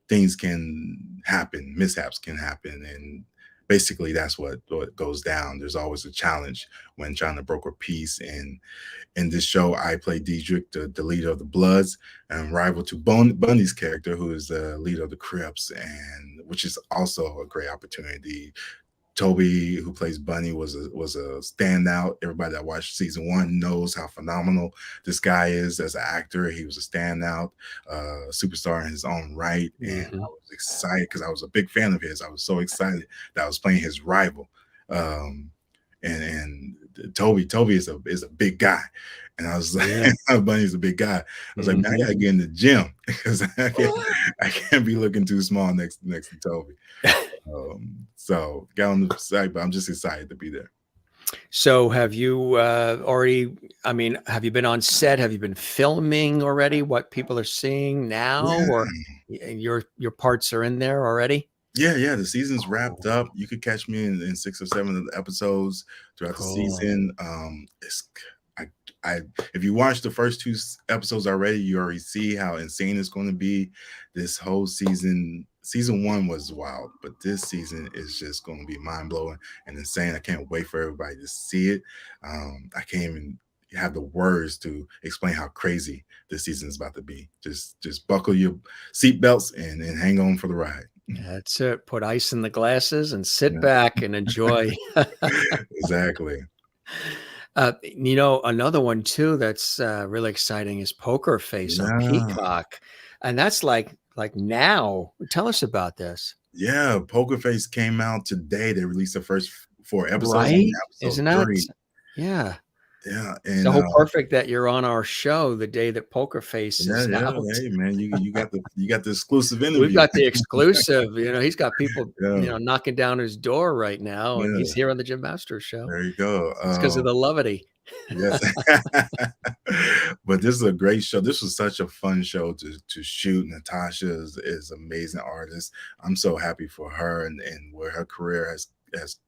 B: things can happen, mishaps can happen, and basically that's what goes down. There's always a challenge when trying to broker peace. And in this show, I play Dedrick, the leader of the Bloods, and rival to Bundy's character, who is the leader of the Crips, and which is also a great opportunity. Toby, who plays Bunny, was a standout. Everybody that watched season one knows how phenomenal this guy is as an actor. He was a standout, superstar in his own right, and I
A: Mhm.
B: was excited because I was a big fan of his. I was so excited that I was playing his rival. Um, and Toby is a big guy, and I was like,
A: Yeah.
B: Bunny's a big guy. I was like, man, I
A: Mhm.
B: gotta get in the gym because I can't be looking too small next to Toby. So got on the site, but I'm just excited to be there.
A: So have you, already I mean, have you been on set? Have you been filming already what people are seeing now,
B: Yeah,
A: or your parts are in there already?
B: yeah. The season's wrapped
A: Oh,
B: up. You could catch me in 6 or 7 of the episodes throughout the
A: cool.
B: season. I, I, if you watch the first two episodes already, you already see how insane it's going to be. This whole season, season one was wild, but this season is just going to be mind blowing and insane. I can't wait for everybody to see it. I can't even have the words to explain how crazy this season is about to be. Just buckle your seatbelts and hang on for the ride.
A: That's it. Put ice in the glasses and sit
B: Yeah,
A: back and enjoy.
B: exactly.
A: Another one too that's, really exciting is Poker Face on
B: Yeah.
A: Peacock, and that's like now. Tell us about this.
B: Yeah. Poker Face came out today. They released the first four episodes. I'm on
A: Right?
B: episode
A: Isn't that
B: three.
A: yeah.
B: Yeah. And
A: So perfect that you're on our show the day that Poker Face
B: yeah,
A: is
B: yeah.
A: out.
B: Hey man, you got the exclusive
A: We've
B: interview.
A: got the exclusive, he's got people,
B: Yeah,
A: knocking down his door right now, and he's
B: yeah.
A: here on the Jim Masters show.
B: There you go.
A: It's because of the levity.
B: Yes. But this is a great show. This was such a fun show to shoot. Natasha is an amazing artist. I'm so happy for her and where her career has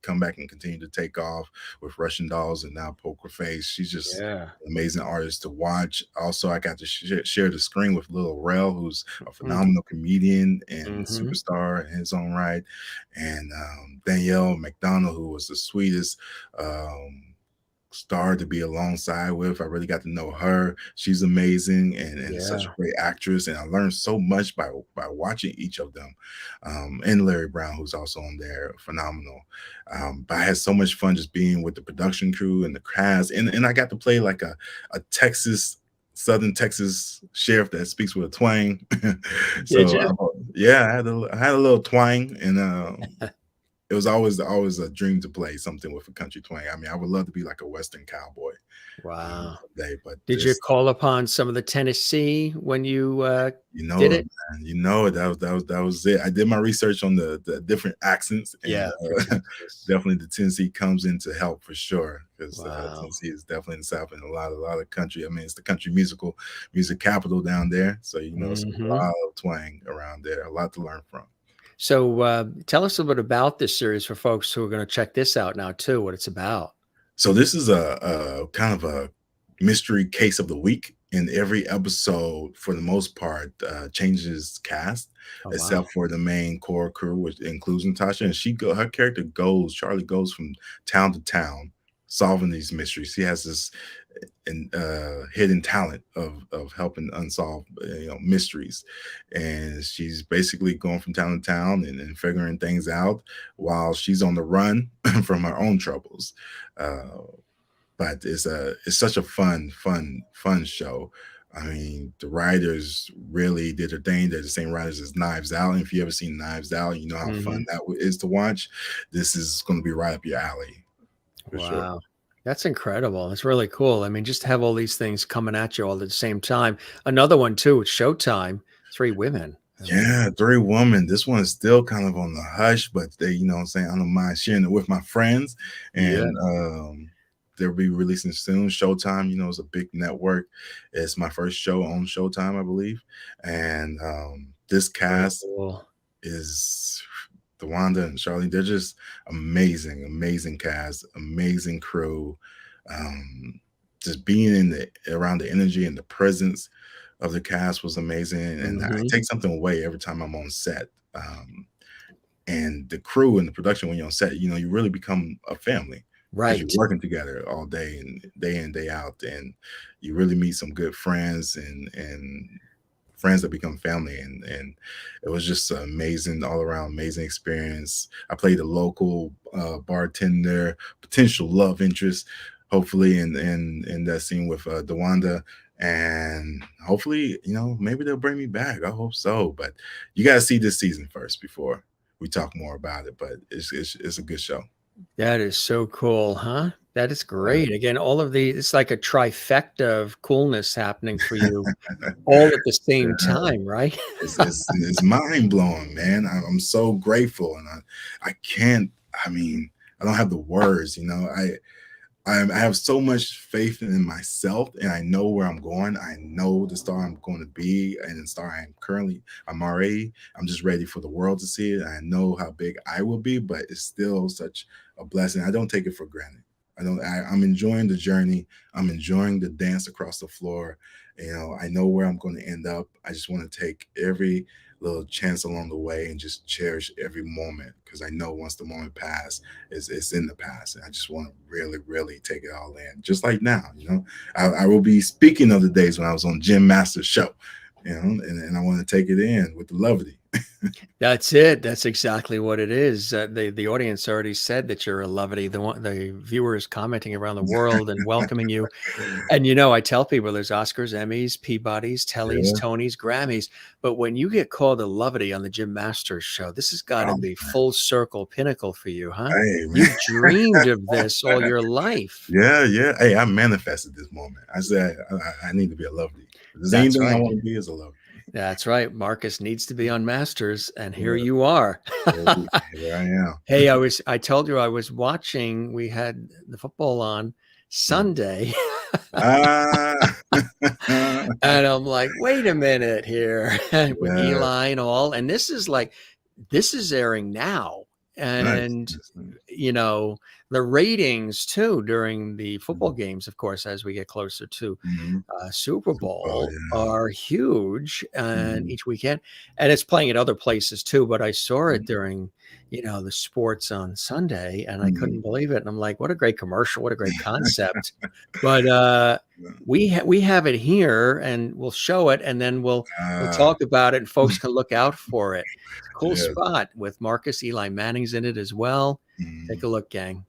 B: come back and continued to take off with Russian Dolls and now Poker Face. She's just
A: Yeah.
B: an amazing artist to watch. Also, I got to share the screen with Lil Rel, who's a
A: Mm,
B: phenomenal comedian and
A: mhm.
B: superstar in his own right, and Danielle McDonald, who was the sweetest. Star to be alongside with. I really got to know her. She's amazing and such a
A: Yeah.
B: great actress. And I learned so much by watching each of them. And Larry Brown, who's also on there, phenomenal. But I had so much fun just being with the production crew and the cast. And I got to play like a Southern Texas sheriff that speaks with a twang.
A: Did
B: So
A: you?
B: yeah, I had a little twang, and it was always a dream to play something with a country twang. I mean, I would love to be like a Western cowboy
A: Wow.
B: someday, but
A: Did you
B: this,
A: call upon some of the Tennessee when you,
B: you know
A: did
B: it,
A: it?
B: man. You know it. That was it. I did my research on the different accents, and
A: Yeah, for Texas.
B: definitely the Tennessee comes in to help for sure because
A: Wow.
B: Tennessee is definitely in the South and a lot of country. I mean, it's the country music capital down there, so it's a
A: Mhm.
B: lot of twang around there. A lot to learn from.
A: So, tell us a little bit about this series for folks who are gonna check this out now too, what it's about.
B: So this is a kind of a mystery case of the week. In every episode, for the most part, changes cast,
A: Oh, wow.
B: except for the main core crew, which includes Natasha. And her character Charlie goes from town to town, solving these mysteries. He has this hidden talent of helping unsolve mysteries, and she's basically going from town to town and figuring things out while she's on the run from her own troubles. Uh, but it's such a fun show. I mean, the writers really did their thing. They're the same writers as Knives Out. And if you ever seen Knives Out, you know how fun
A: Mhm.
B: that is to watch. This is going to be right up your alley for sure.
A: Wow. That's incredible. That's really cool. I mean, just to have all these things coming at you all at the same time. Another one too, it's Showtime, 3 women. I mean,
B: Yeah, Three Woman. This one is still kind of on the hush, but what I'm saying, I don't mind sharing it with my friends.
A: yeah.
B: And they'll be releasing soon. Showtime, is a big network. It's my first show on Showtime, I believe. And this
A: Very
B: cast
A: cool.
B: is DeWanda and Charlene. They're just amazing, amazing cast, amazing crew. Um, just being around the energy and the presence of the cast was amazing, and I
A: Mhm.
B: take something away every time I'm on set. and the crew and the production when you're on set, you know, you really become a family because you're
A: Right.
B: working together all day and day in, day out, and you really meet some good friends and friends that become family. And it was just an amazing, all around amazing experience. I played a local bartender, potential love interest, hopefully in that scene with Dewanda. And hopefully, you know, maybe they'll bring me back. I hope so. But you got to see this season first before we talk more about it. But it's a good show.
A: That is so cool, huh? That is
B: Yeah.
A: great. Again, all of the it's like a trifecta of coolness happening for you all at the same time, right?
B: It's mind blowing, man. I'm so grateful, and I can't. I mean, I don't have the words. You know, I have so much faith in myself, and I know where I'm going. I know the star I'm going to be, and the star I'm already. I'm just ready for the world to see it. I know how big I will be, but it's still such a blessing. I don't take it for granted. I'm enjoying the journey. I'm enjoying the dance across the floor. You know, I know where I'm going to end up. I just want to take every little chance along the way and just cherish every moment, because I know once the moment passes, it's in the past. And I just want to really, really take it all in. Just like now, you know, I will be speaking of the days when I was on Jim Master's show, you know, and I want to take it in with the levity.
A: That's it. That's exactly what it is. The audience already said that you're a levity. The viewers commenting around the world and welcoming you. And you know, I tell people there's Oscars, Emmys, Peabodys, Tellys,
B: Yeah.
A: Tonys, Grammys. But when you get called a levity on the Jim Masters show, this has got to
B: Oh,
A: be full circle pinnacle for you, huh?
B: hey, man.
A: You've dreamed of this all your life.
B: Yeah, yeah. Hey, I manifested this moment. I said I need to be a levity. If there's
A: That's
B: anything I
A: right.
B: want to be, is a levity.
A: That's right. Marcus needs to be on Masters, and here
B: Yeah,
A: you are.
B: here I am.
A: Hey, I told you I was watching, we had the football on Sunday.
B: Ah,
A: And I'm like, wait a minute here with
B: yeah,
A: Eli and all. And this is airing now.
B: nice,
A: And,
B: nice, nice.
A: you know, the ratings too during the football games, of course, as we get closer to
B: Mhm.
A: Super
B: Oh
A: Bowl
B: yeah.
A: are huge and
B: Mhm,
A: each weekend. And it's playing at other places too. But I saw it
B: mhm,
A: during, you know, the sports on Sunday and I
B: mhm.
A: couldn't believe it. And I'm like, what a great commercial. What a great concept. But we have it here and we'll show it and then we'll
B: Ah,
A: talk about it and folks can look out for it. It's a cool
B: yes.
A: spot with Marcus Eli Manning's in it as well. Take
B: Mhm.
A: a look, gang.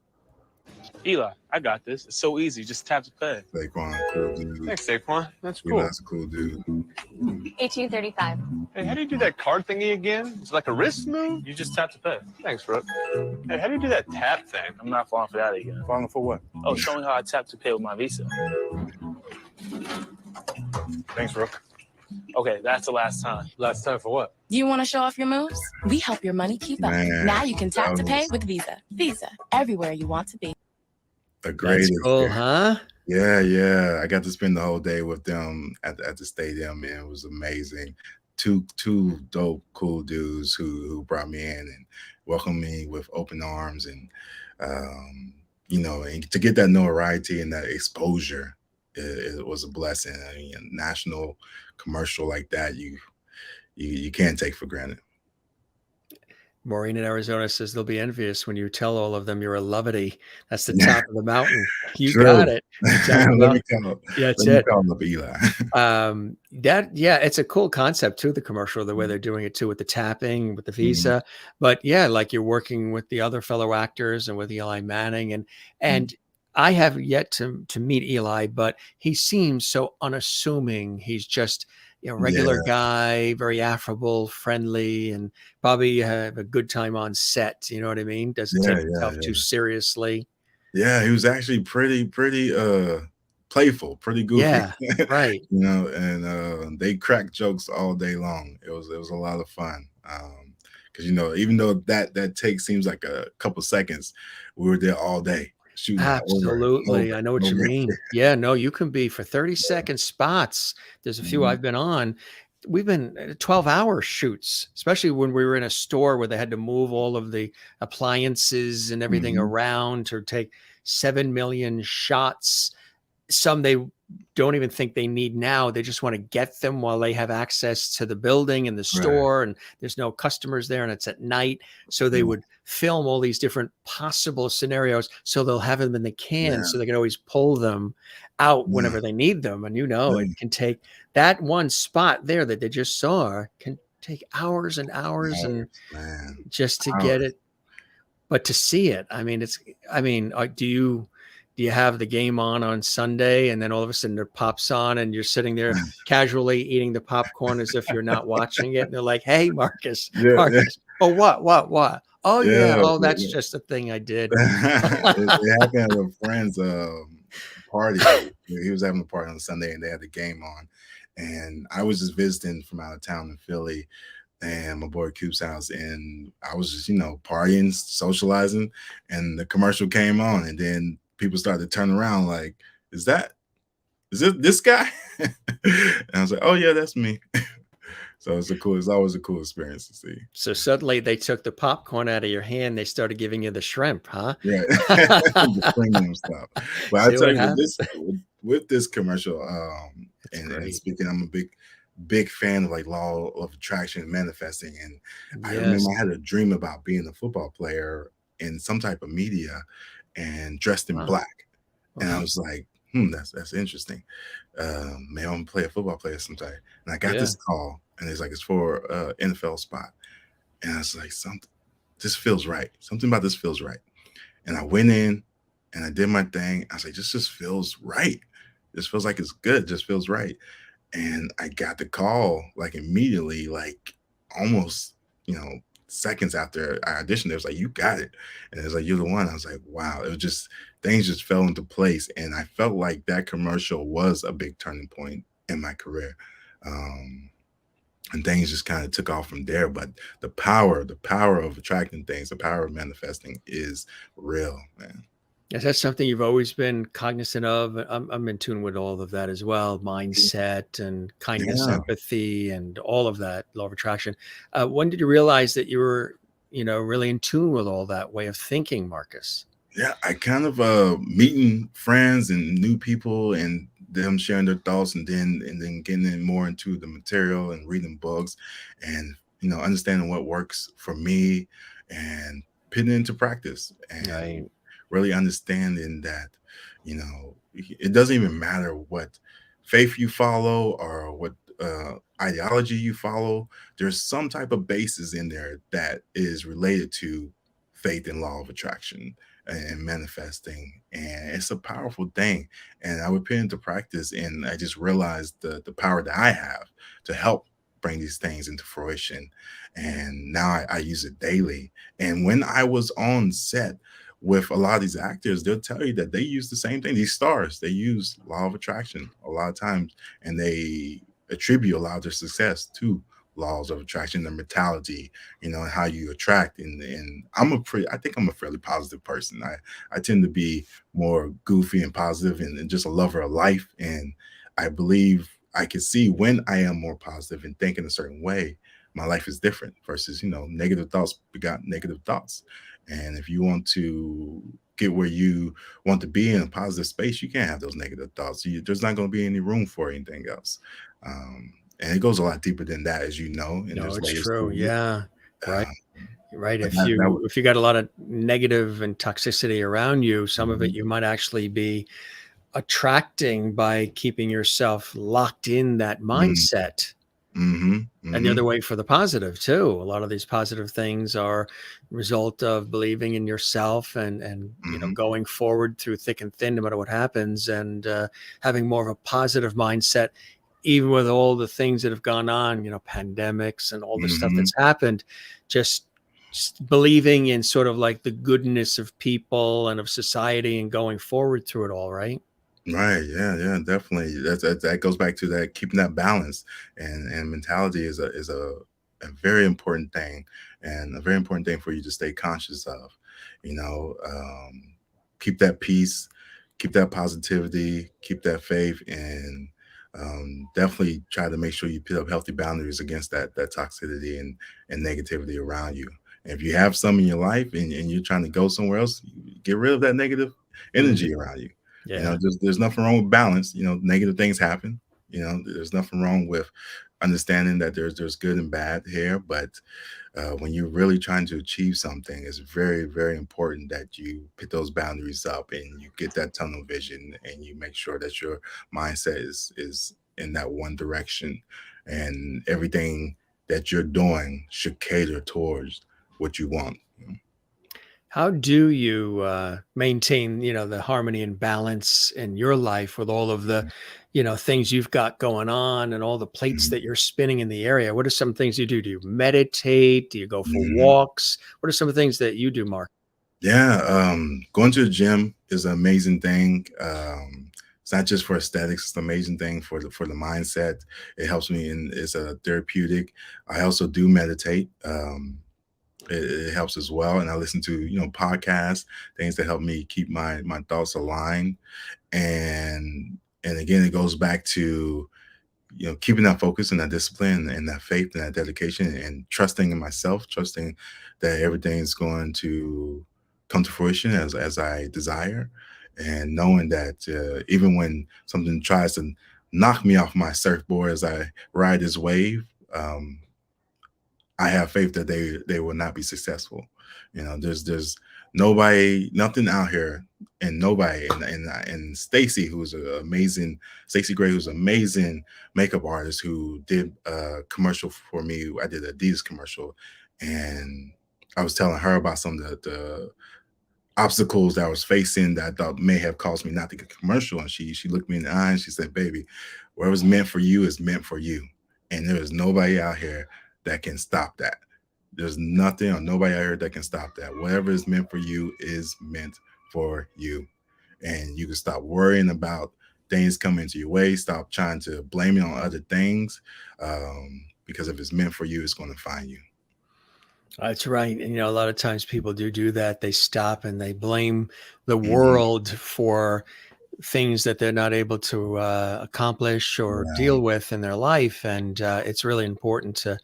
C: Eli, I got this. It's so easy. Just tap to pay.
B: Saquon, cool dude.
C: Thanks, Saquon. That's cool.
B: Eli's a cool dude.
D: 1835.
C: Hey, how do you do that card thingy again? It's like a wrist move? You just tap to pay. Thanks, Rook. Hey, how do you do that tap thing? I'm not falling for that again. Falling for what? Oh, showing how I tap to pay with my Visa. Thanks, Rook. Okay, that's the last time. Last time for what?
D: You want to show off your moves? We help your money keep up.
B: Man,
D: Now you can tap
B: that
D: to pay
B: was
D: with Visa. Visa, everywhere you want to be.
B: a great
A: That's cool,
B: experience.
A: huh?
B: Yeah, yeah. I got to spend the whole day with them at the stadium, and it was amazing. Two dope, cool dudes who brought me in and welcomed me with open arms, and you know, and to get that notoriety and that exposure, it was a blessing. I mean, a national commercial like that, you can't take for granted.
A: Maureen in Arizona says they'll be envious when you tell all of them you're a levity. That's the top of the mountain. You
B: True.
A: got it. You tell them
B: let me
A: about,
B: call
A: yeah, that's
B: let me
A: it.
B: call up Eli.
A: Yeah, it's a cool concept too, the commercial, the way they're doing it too with the tapping, with the
B: Mhm,
A: Visa. But yeah, like you're working with the other fellow actors and with Eli Manning
B: mhm.
A: and I have yet to meet Eli, but he seems so unassuming. He's just, you know, regular
B: Yeah,
A: guy, very affable, friendly, and probably have a good time on set. You know what I mean? Doesn't
B: yeah,
A: take
B: yeah,
A: himself too
B: yeah.
A: seriously.
B: Yeah, he was actually pretty playful, pretty goofy.
A: Yeah, right.
B: You know, and they cracked jokes all day long. It was a lot of fun. Because you know, even though that take seems like a couple seconds, we were there all day shooting that over and over
A: Absolutely. I know
B: and
A: what you
B: over.
A: mean. Yeah, no, you can be for 30-second spots. There's a few
B: Mhm,
A: I've been on. We've been 12-hour shoots, especially when we were in a store where they had to move all of the appliances and everything
B: mhm,
A: around to take 7 million shots. Some they don't even think they need now. They just want to get them while they have access to the building and the store, and there's no customers there, and it's at night. So they would film all these different possible scenarios, so they'll have them in the can, so they can always pull them out whenever they need them. And it can take that one spot there that they just saw can take hours and hours and just to get it. But to see it, do you have the game on Sunday, and then all of a sudden it pops on and you're sitting there casually eating the popcorn as if you're not watching it? And they're like, "Hey, Marcus, oh, what? Oh, oh, that's just a thing I did."
B: It happened at a friend's party. He was having a party on Sunday and they had the game on. And I was just visiting from out of town in Philly, and my boy Coop's house, and I was just, partying, socializing, and the commercial came on, and then people started to turn around like, is it this guy? And I was like, oh yeah, that's me. So it's always a cool experience to see.
A: So suddenly they took the popcorn out of your hand. They started giving you the shrimp, huh?
B: Yeah. The premium stuff. But I tell you, with this commercial, and speaking, I'm a big fan of like law of attraction and manifesting. And I remember I had a dream about being a football player in some type of media and dressed in black. And I was like, that's interesting. Maybe I'm gonna play a football player sometime. And I got this call, and it's for NFL spot. And I was like, this feels right. Something about this feels right. And I went in and I did my thing. I was like, this just feels right. This feels like it's good. Just feels right. And I got the call like immediately, like almost, seconds after I auditioned. It was like, you got it. And it was like, you're the one. I was like, wow. It was just, things just fell into place. And I felt like that commercial was a big turning point in my career. And things just kind of took off from there. But the power of attracting things, the power of manifesting is real, man.
A: Is that something you've always been cognizant of? I'm in tune with all of that as well. Mindset and kindness, empathy, and all of that, law of attraction. When did you realize that you were, really in tune with all that way of thinking, Marcus?
B: Yeah, I kind of meeting friends and new people and them sharing their thoughts, and then getting in more into the material and reading books and, understanding what works for me and putting it into practice. And really understanding that, it doesn't even matter what faith you follow or what ideology you follow. There's some type of basis in there that is related to faith and law of attraction and manifesting. And it's a powerful thing. And I would put it into practice, and I just realized the power that I have to help bring these things into fruition. And now I use it daily. And when I was on set with a lot of these actors, they'll tell you that they use the same thing. These stars, they use law of attraction a lot of times, and they attribute a lot of their success to laws of attraction, their mentality, and how you attract. And I think I'm a fairly positive person. I tend to be more goofy and positive and just a lover of life. And I believe I can see when I am more positive and think in a certain way, my life is different versus, negative thoughts begot negative thoughts. And if you want to get where you want to be in a positive space, you can't have those negative thoughts. There's not going to be any room for anything else. And it goes a lot deeper than that, as you know. And
A: no, it's true. Yeah. Right. Right. If you got a lot of negative and toxicity around you, some of it you might actually be attracting by keeping yourself locked in that mindset. And the other way for the positive too. A lot of these positive things are a result of believing in yourself and going forward through thick and thin, no matter what happens, and having more of a positive mindset, even with all the things that have gone on, pandemics and all the stuff that's happened. Just believing in sort of like the goodness of people and of society and going forward through it all, right?
B: Right. Yeah, definitely. That goes back to that, keeping that balance, and mentality is a very important thing, and a very important thing for you to stay conscious of. Keep that peace, keep that positivity, keep that faith, and definitely try to make sure you put up healthy boundaries against that toxicity and negativity around you. And if you have some in your life and you're trying to go somewhere else, get rid of that negative energy around you.
A: Yeah.
B: There's nothing wrong with balance. Negative things happen. There's nothing wrong with understanding that there's good and bad here, but when you're really trying to achieve something, it's very, very important that you put those boundaries up and you get that tunnel vision and you make sure that your mindset is in that one direction, and everything that you're doing should cater towards what you want.
A: How do you maintain, the harmony and balance in your life with all of the, things you've got going on and all the plates
B: Mhm.
A: that you're spinning in the area? What are some things you do? Do you meditate? Do you go for
B: Mhm.
A: walks? What are some of the things that you do, Mark?
B: Yeah, going to the gym is an amazing thing. It's not just for aesthetics; it's an amazing thing for the mindset. It helps me, and it's a therapeutic. I also do meditate. It helps as well, and I listen to podcasts, things that help me keep my thoughts aligned. And again, it goes back to keeping that focus and that discipline and that faith and that dedication and trusting in myself, trusting that everything's going to come to fruition as I desire, and knowing that even when something tries to knock me off my surfboard as I ride this wave, um, I have faith that they will not be successful. There's nobody, nothing out here, and nobody, and Stacy, who's an amazing, Stacy Gray, who's an amazing makeup artist who did a commercial for me. I did an Adidas commercial, and I was telling her about some of the obstacles that I was facing that I thought may have caused me not to get a commercial. And she looked me in the eye and she said, "Baby, whatever's meant for you is meant for you, and there is nobody out here that can stop that. There's nothing or nobody out here that can stop that. Whatever is meant for you is meant for you, and you can stop worrying about things coming to your way. Stop trying to blame it on other things, because if it's meant for you, it's going to find you."
A: That's right. And, a lot of times people do that. They stop and they blame the
B: Mhm.
A: world for things that they're not able to accomplish or
B: Right.
A: deal with in their life. And it's really important to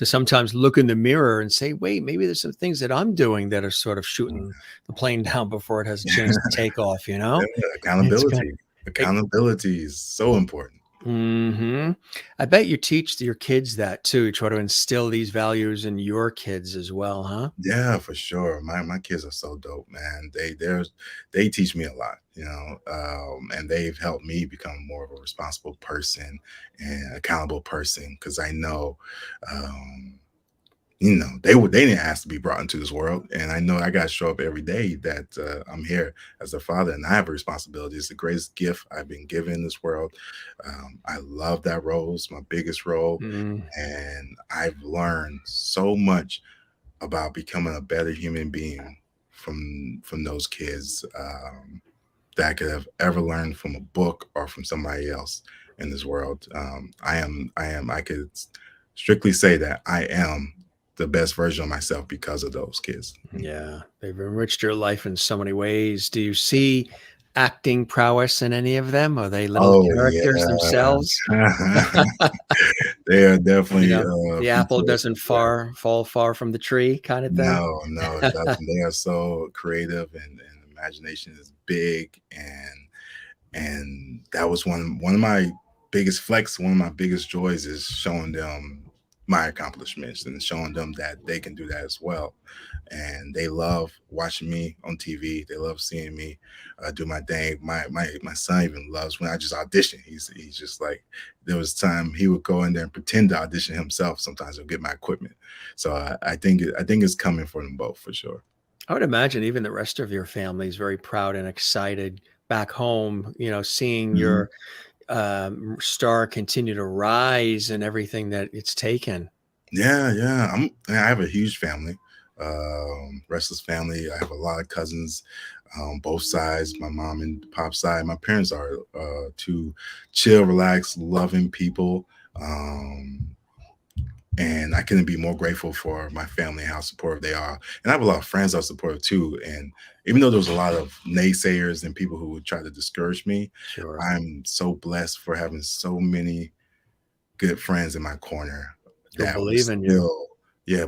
A: sometimes look in the mirror and say, wait, maybe there's some things that I'm doing that are sort of shooting the plane down before it has a chance to take off,
B: Yeah,
A: It's kind
B: accountability.
A: of,
B: Accountability is so important.
A: I bet you teach your kids that too. You try to instill these values in your kids as well, huh?
B: Yeah, for sure. My kids are so dope, man. They teach me a lot, and they've helped me become more of a responsible person and accountable person because I know, um, they didn't ask to be brought into this world, and I know I got to show up every day that I'm here as a father, and I have a responsibility. It's the greatest gift I've been given in this world. I love that role; it's my biggest role,
A: Mm,
B: and I've learned so much about becoming a better human being from those kids, that I could have ever learned from a book or from somebody else in this world. I could strictly say that I am the best version of myself because of those kids.
A: yeah, they've enriched your life in so many ways. Do you see acting prowess in any of them? Are they little
B: Oh
A: characters themselves?
B: yeah. They are
A: You
B: definitely
A: know, the
B: from
A: apple
B: source
A: doesn't
B: material.
A: fall far from the tree kind of thing?
B: No, no, it doesn't. They are so creative, and imagination is big, and that was one of my biggest flex, one of my biggest joys is showing them my accomplishments and showing them that they can do that as well. And they love watching me on TV. They love seeing me do my thing. My son even loves when I just audition. He's just like, there was time he would go in there and pretend to audition himself. Sometimes he'll get my equipment. So I think it's coming for them both for sure.
A: I would imagine even the rest of your family is very proud and excited back home, seeing
B: Mhm.
A: your star continue to rise and everything that it's taken.
B: Yeah, yeah. I have a huge family, restless family. I have a lot of cousins, both sides. My mom and pop side. My parents are two chill, relaxed, loving people. Um, and I couldn't be more grateful for my family and how supportive they are. And I have a lot of friends that are supportive too. And even though there was a lot of naysayers and people who would try to discourage me,
A: Sure.
B: I'm so blessed for having so many good friends in my corner
A: Who
B: that will
A: believe in you.
B: still,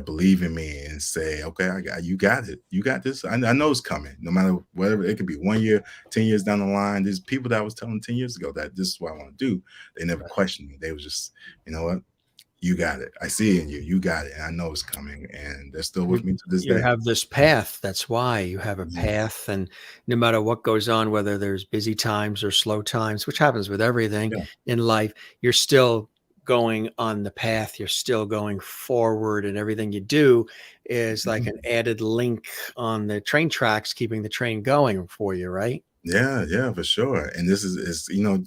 B: believe in me and say, okay, you got it. You got this. I know it's coming. No matter whatever, it could be 1 year, 10 years down the line. There's people that I was telling 10 years ago that this is what I want to do. They never questioned me. They was just, you know what? You got it. I see it in you. You got it. And I know it's coming. And they're still with me to this
A: You
B: day.
A: have this path. That's why you have a path. And no matter what goes on, whether there's busy times or slow times, which happens with everything in life, you're still going on the path. You're still going forward, and everything you do is like an added link on the train tracks, keeping the train going for you, right?
B: Yeah, for sure. And this is you know,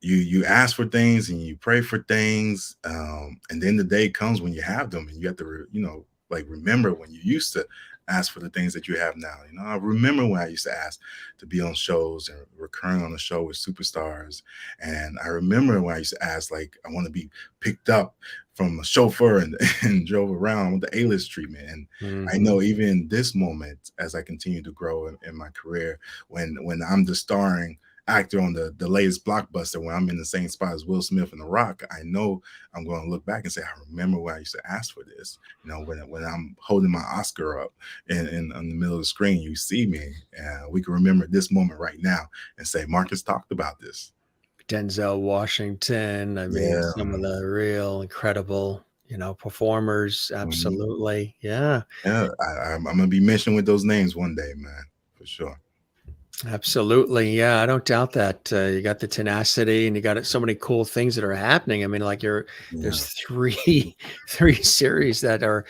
B: you ask for things and you pray for things, and then the day comes when you have them, and you have to like remember when you used to ask for the things that you have now. I remember when I used to ask to be on shows and recurring on a show with superstars, and I remember when I used to ask, like, I want to be picked up from a chauffeur and drove around with the A-list treatment. And I know even in this moment, as I continue to grow in my career, when I'm the starring actor on the latest blockbuster, when I'm in the same spot as Will Smith and The Rock, I know I'm going to look back and say, I remember when I used to ask for this. When I'm holding my Oscar up in the middle of the screen, you see me, and we can remember this moment right now and say, Marcus talked about this.
A: Denzel Washington. I mean, some of the real incredible, performers. Absolutely. Yeah.
B: I'm going to be mentioned with those names one day, man, for sure.
A: Absolutely. Yeah, I don't doubt that. You got the tenacity, and you got so many cool things that are happening. I mean, like there's three series that are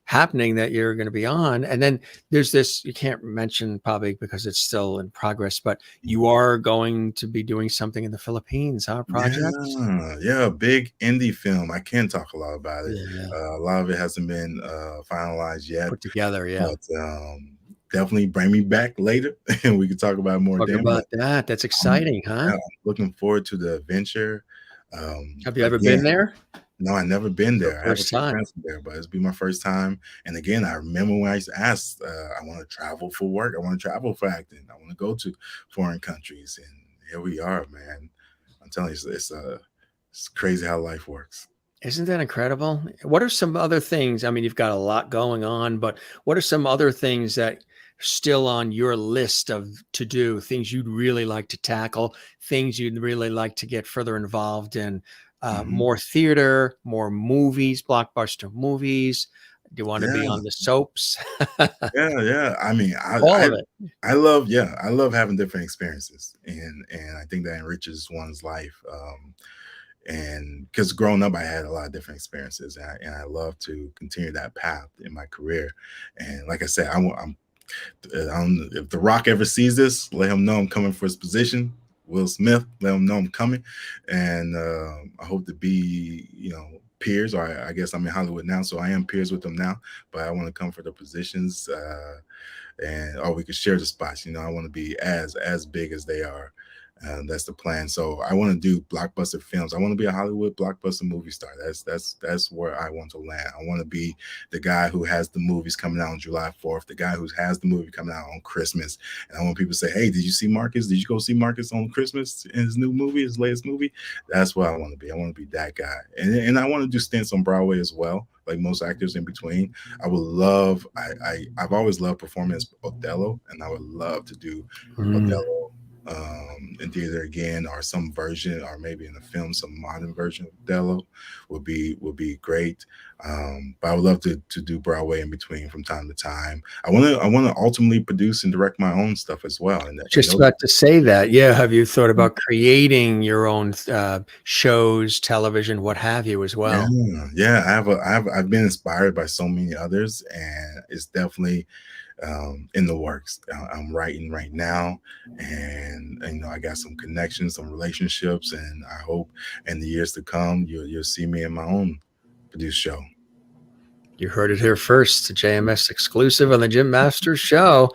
A: happening that you're going to be on. And then there's this, you can't mention probably because it's still in progress, but you are going to be doing something in the Philippines, huh? Project?
B: Yeah, big indie film. I can't talk a lot about it. A lot of it hasn't been finalized yet.
A: Put together,
B: But definitely bring me back later and we can talk about more.
A: Talk about that. That's exciting, huh?
B: Yeah, I'm looking forward to the adventure.
A: Have you ever been there?
B: No, I've never been there. I have a few
A: time.
B: friends there, but it's been my first time. And again, I remember when I used to ask, I want to travel for work. I want to travel for acting. I want to go to foreign countries. And here we are, man. I'm telling you, it's crazy how life works.
A: Isn't that incredible? What are some other things? I mean, you've got a lot going on, but what are some other things that are still on your list of to do, things you'd really like to tackle, things you'd really like to get further involved in? More theater, more movies, blockbuster movies. Do you want to be on the soaps?
B: Yeah. I mean,
A: All of it.
B: I love having different experiences, and I think that enriches one's life. And because growing up, I had a lot of different experiences, and I love to continue that path in my career. And like I said, if The Rock ever sees this, let him know I'm coming for his position. Will Smith, let him know I'm coming. And I hope to be, peers, or I guess I'm in Hollywood now, so I am peers with them now, but I want to come for the positions, or we could share the spots. I want to be as big as they are. That's the plan. So I want to do blockbuster films. I want to be a Hollywood blockbuster movie star. That's where I want to land. I want to be the guy who has the movies coming out on July 4th, the guy who has the movie coming out on Christmas. And I want people to say, hey, did you see Marcus? Did you go see Marcus on Christmas in his new movie, his latest movie? That's what I want to be. I want to be that guy. And I want to do stints on Broadway as well, like most actors in between. I've always loved performing as Othello, and I would love to do Othello in theater again, or some version, or maybe in a film, some modern version of Othello would be great. But I would love to do Broadway in between from time to time. I want to ultimately produce and direct my own stuff as well. And
A: just about to say that. Yeah. Have you thought about creating your own shows, television, what have you as well?
B: Yeah. I've been inspired by so many others, and it's definitely in the works. I'm writing right now, and I got some connections, some relationships, and I hope in the years to come you'll see me in my own produced show.
A: You heard it here first, the JMS exclusive on the Jim Masters Show.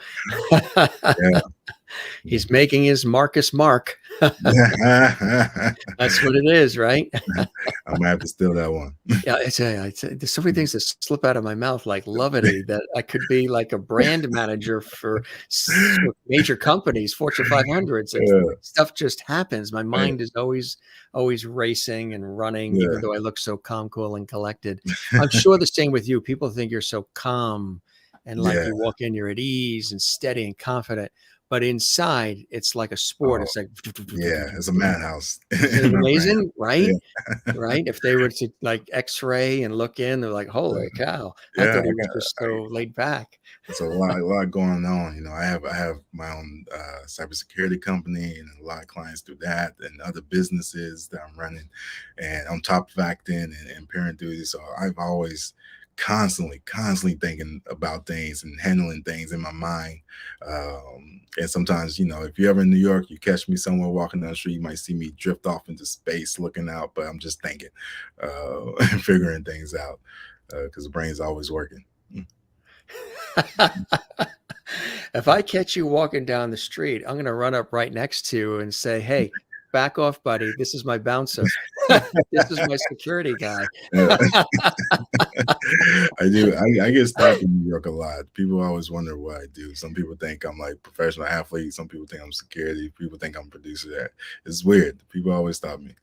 A: He's making his Marcus mark. That's what it is, right?
B: I might have to steal that one.
A: Yeah, there's so many things that slip out of my mouth like levity that I could be like a brand manager for major companies, Fortune 500s, and
B: Yeah,
A: stuff just happens. My
B: yeah,
A: mind is always racing and running,
B: yeah.
A: even though I look so calm, cool, and collected. I'm sure the same with you. People think you're so calm and like
B: Yeah.
A: you walk in, you're at ease and steady and confident. But inside, it's like a sport.
B: Oh,
A: It's like,
B: yeah. It's a madhouse
A: isn't
B: in
A: it
B: my brain.
A: amazing? Right?
B: Yeah.
A: Right? If they were to like X-ray and look in, they're like, "Holy cow! I
B: Yeah.
A: thought he was just so laid back."
B: It's a lot going on. I have my own cybersecurity company and a lot of clients through that, and other businesses that I'm running, and on top of acting and parent duty. So I've always constantly thinking about things and handling things in my mind. And sometimes, if you're ever in New York, you catch me somewhere walking down the street, you might see me drift off into space looking out, but I'm just thinking, and figuring things out, because the brain's always working.
A: If I catch you walking down the street, I'm going to run up right next to you and say, "Hey, back off, buddy. This is my bouncer. This is my security guy."
B: Yeah. I do. I get stopped in New York a lot. People always wonder what I do. Some people think I'm like professional athlete. Some people think I'm security. People think I'm a producer. That it's weird. People always stop me.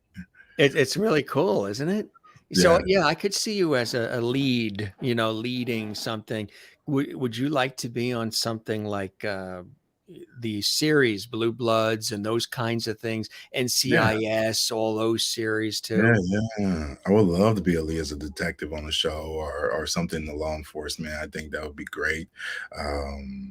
A: It's really cool, isn't it?
B: Yeah.
A: So yeah, I could see you as a lead, leading something. Would you like to be on something like the series Blue Bloods and those kinds of things,
B: Yeah.
A: NCIS, all those series
B: Yeah,
A: too?
B: yeah. I would love to be a lead as a detective on a show or something in the law enforcement. I think that would be great.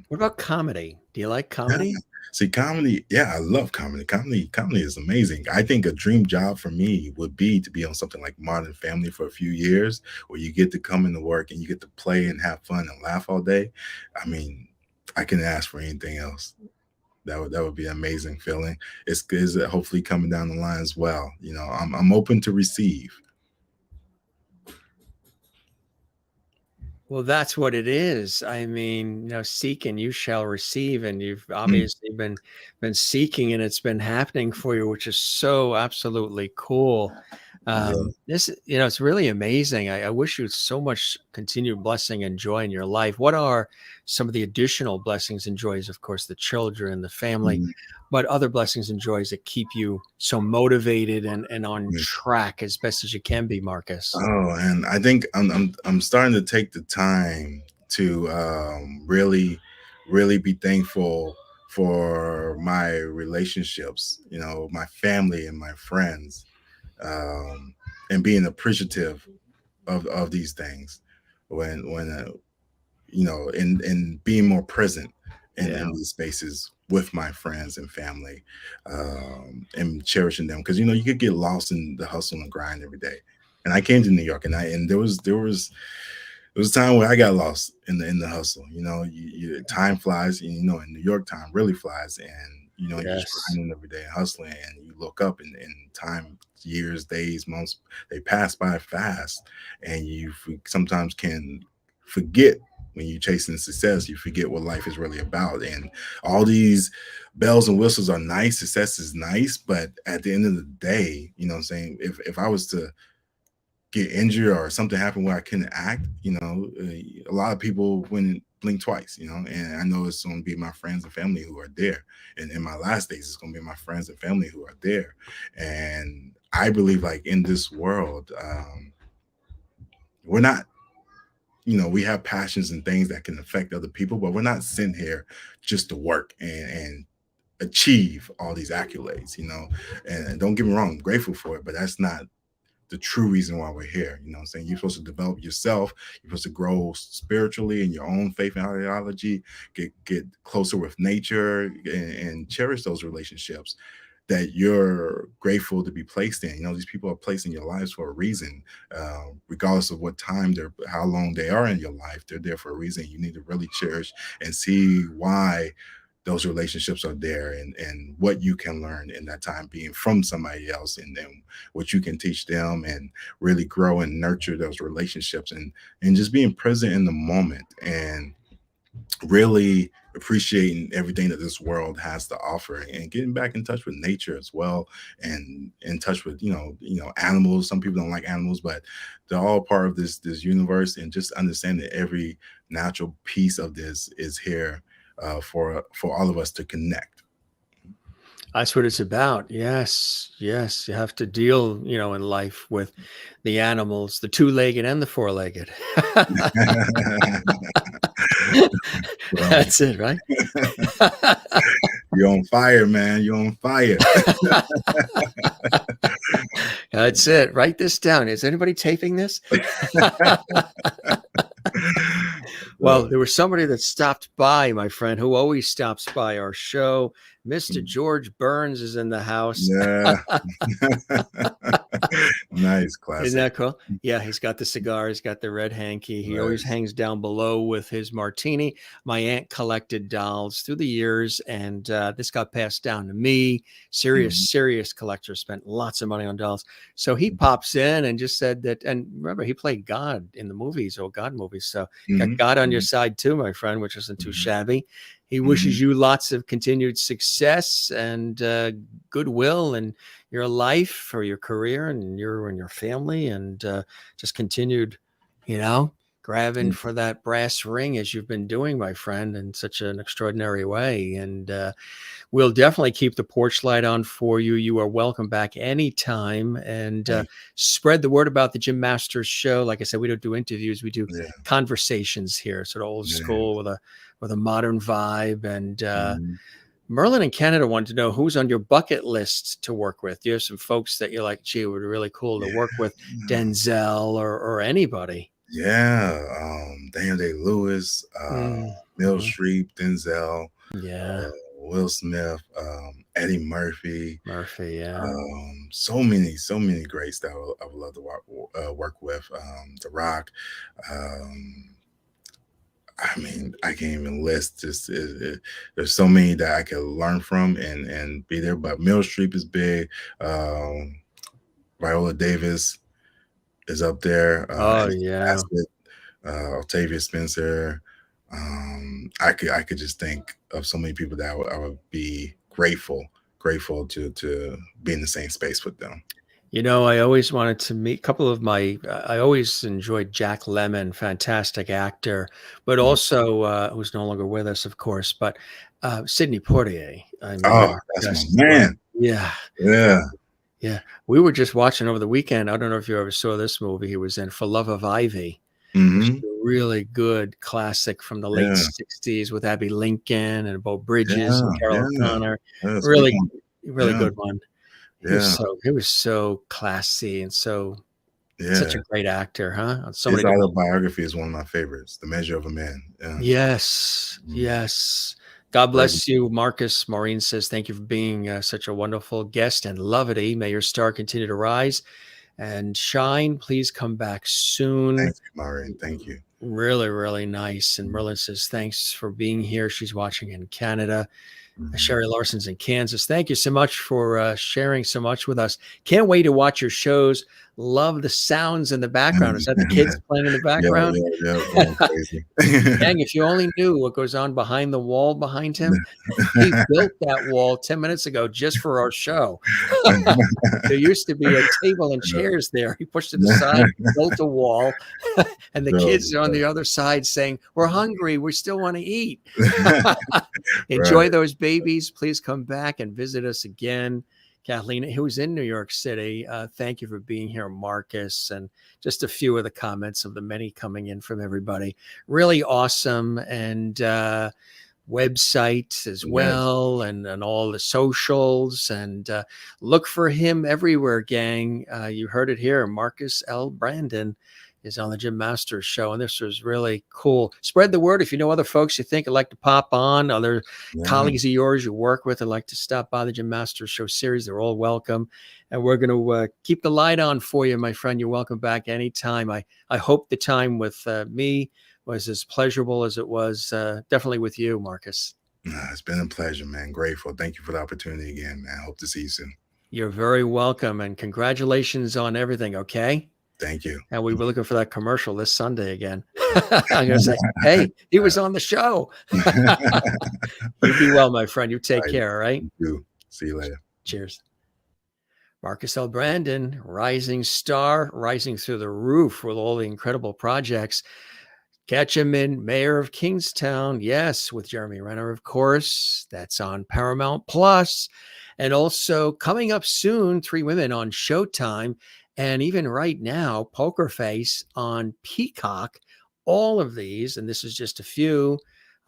A: What about comedy? Do you like
B: Yeah.
A: comedy?
B: See, comedy, yeah, I love comedy. Comedy is amazing. I think a dream job for me would be to be on something like Modern Family for a few years, where you get to come into work and you get to play and have fun and laugh all day. I mean, I can ask for anything else. That would be an amazing feeling. It's good, hopefully coming down the line as well. I'm open to receive.
A: Well, that's what it is. I mean, seek and you shall receive, and you've obviously been seeking, and it's been happening for you, which is so absolutely cool.
B: Yeah.
A: This, it's really amazing. I wish you so much continued blessing and joy in your life. What are some of the additional blessings and joys? Of course, the children, the family,
B: Mhm.
A: but other blessings and joys that keep you so motivated and on
B: Yeah.
A: track as best as you can be, Marcus.
B: Oh, and I think I'm starting to take the time to really be thankful for my relationships, my family and my friends, and being appreciative of these things when and being more present in these spaces with my friends and family, and cherishing them, because you could get lost in the hustle and grind every day. And I came to New York, and there was a time where I got lost in the hustle. Time flies, and in New York, time really flies, and you're just
A: Yes.
B: grinding every day and hustling, and you look up, and time, years, days, months, they pass by fast, and you sometimes can forget. When you're chasing success, you forget what life is really about. And all these bells and whistles are nice. Success is nice. But at the end of the day, what I'm saying, if I was to get injured or something happened where I couldn't act, a lot of people wouldn't blink twice, and I know it's going to be my friends and family who are there. And in my last days, it's going to be my friends and family who are there. And I believe, like, in this world, we're not, we have passions and things that can affect other people, but we're not sent here just to work and achieve all these accolades, and don't get me wrong, I'm grateful for it, but that's not the true reason why we're here. What I'm saying? You're supposed to develop yourself. You're supposed to grow spiritually in your own faith and ideology, get closer with nature, and cherish those relationships that you're grateful to be placed in. These people are placed in your lives for a reason, regardless of what time how long they are in your life. They're there for a reason. You need to really cherish and see why those relationships are there, and what you can learn in that time being from somebody else, and then what you can teach them, and really grow and nurture those relationships, and just being present in the moment, and really appreciating everything that this world has to offer, and getting back in touch with nature as well, and in touch with animals. Some people don't like animals, but they're all part of this universe, and just understand that every natural piece of this is here for all of us to connect.
A: That's what it's about. Yes, yes. You have to deal, in life with the animals, the two-legged and the four-legged.
B: Well,
A: That's it, right?
B: you're on fire, man. You're on fire.
A: That's it. Write this down. Is anybody taping this? Well, there was somebody that stopped by, my friend, who always stops by our show. Mr. George Burns is in the house.
B: Yeah. Nice, classic.
A: Isn't that cool? Yeah, he's got the cigar. He's got the red hanky. He always hangs down below with his martini. My aunt collected dolls through the years, and this got passed down to me. Serious collector, spent lots of money on dolls. So he pops in and just said that, and remember, he played God in the movies, old God movies. So you got God on your side too, my friend, which isn't too shabby. He wishes you lots of continued success and goodwill in your life, for your career, and your family, and just continued, grabbing for that brass ring as you've been doing, my friend, in such an extraordinary way. And we'll definitely keep the porch light on for you. You are welcome back anytime, and spread the word about the Jim Masters show. Like I said, we don't do interviews. We do conversations here, sort of old school with a modern vibe. And Merlin in Canada wanted to know who's on your bucket list to work with. Do you have some folks that you're like, gee, it would be really cool to work with? Denzel or anybody?
B: Yeah. Daniel Day-Lewis, Meryl Streep, Denzel, Will Smith, Eddie Murphy. So many greats that I would love to work with. The Rock. I mean, I can't even list. Just there's so many that I could learn from and be there. But Meryl Streep is big. Viola Davis is up there. Octavia Spencer. I could just think of so many people that I would be grateful to be in the same space with them.
A: I always wanted to meet a couple of I always enjoyed Jack Lemmon, fantastic actor, but also who's no longer with us, of course, but Sidney Poitier.
B: That's my man.
A: Yeah. We were just watching over the weekend. I don't know if you ever saw this movie he was in, For Love of Ivy. Which is a really good classic from the late 60s with Abby Lincoln and Bo Bridges and Carol O'Connor. Really good one. He was so classy and such a great actor, huh?
B: His autobiography is one of my favorites, The Measure of a Man.
A: Yes. God bless you, Marcus. Maureen says, thank you for being such a wonderful guest and lovety. May your star continue to rise and shine. Please come back soon.
B: Thank you, Maureen. Thank you.
A: Really, really nice. And Merlin says, thanks for being here. She's watching in Canada. Sherry Larson's in Kansas. Thank you so much for sharing so much with us. Can't wait to watch your shows. Love the sounds in the background. Is that the kids playing in the background? Dang, if you only knew what goes on behind the wall behind him. He built that wall 10 minutes ago just for our show. There used to be a table and chairs there. He pushed it aside, built a wall, and the kids are on the other side saying, we're hungry. We still want to eat. Enjoy those babies. Please come back and visit us again. Kathleen, who's in New York City, thank you for being here, Marcus, and just a few of the comments of the many coming in from everybody. Really awesome, and website as well, and all the socials, and look for him everywhere, gang. You heard it here. Marcus L. Brandon is on the Jim Masters show, and this was really cool. Spread the word if you know other folks you think would like to pop on, other colleagues of yours you work with would like to stop by the Jim Masters show series. They're all welcome, and we're going to keep the light on for you, my friend. You're welcome back anytime. I hope the time with me was as pleasurable as it was definitely with you, Marcus.
B: It's been a pleasure, man. Grateful. Thank you for the opportunity again, man. Hope to see you soon.
A: You're very welcome, and congratulations on everything, okay?
B: Thank you.
A: And we were looking for that commercial this Sunday again. I'm going to say, hey, he was on the show. You be well, my friend. You take care, all right?
B: You. See you later.
A: Cheers. Marcus L. Brandon, rising star, rising through the roof with all the incredible projects. Catch him in Mayor of Kingstown. Yes, with Jeremy Renner, of course. That's on Paramount Plus. And also coming up soon, Three Women on Showtime. And even right now, Poker Face on Peacock. All of these, and this is just a few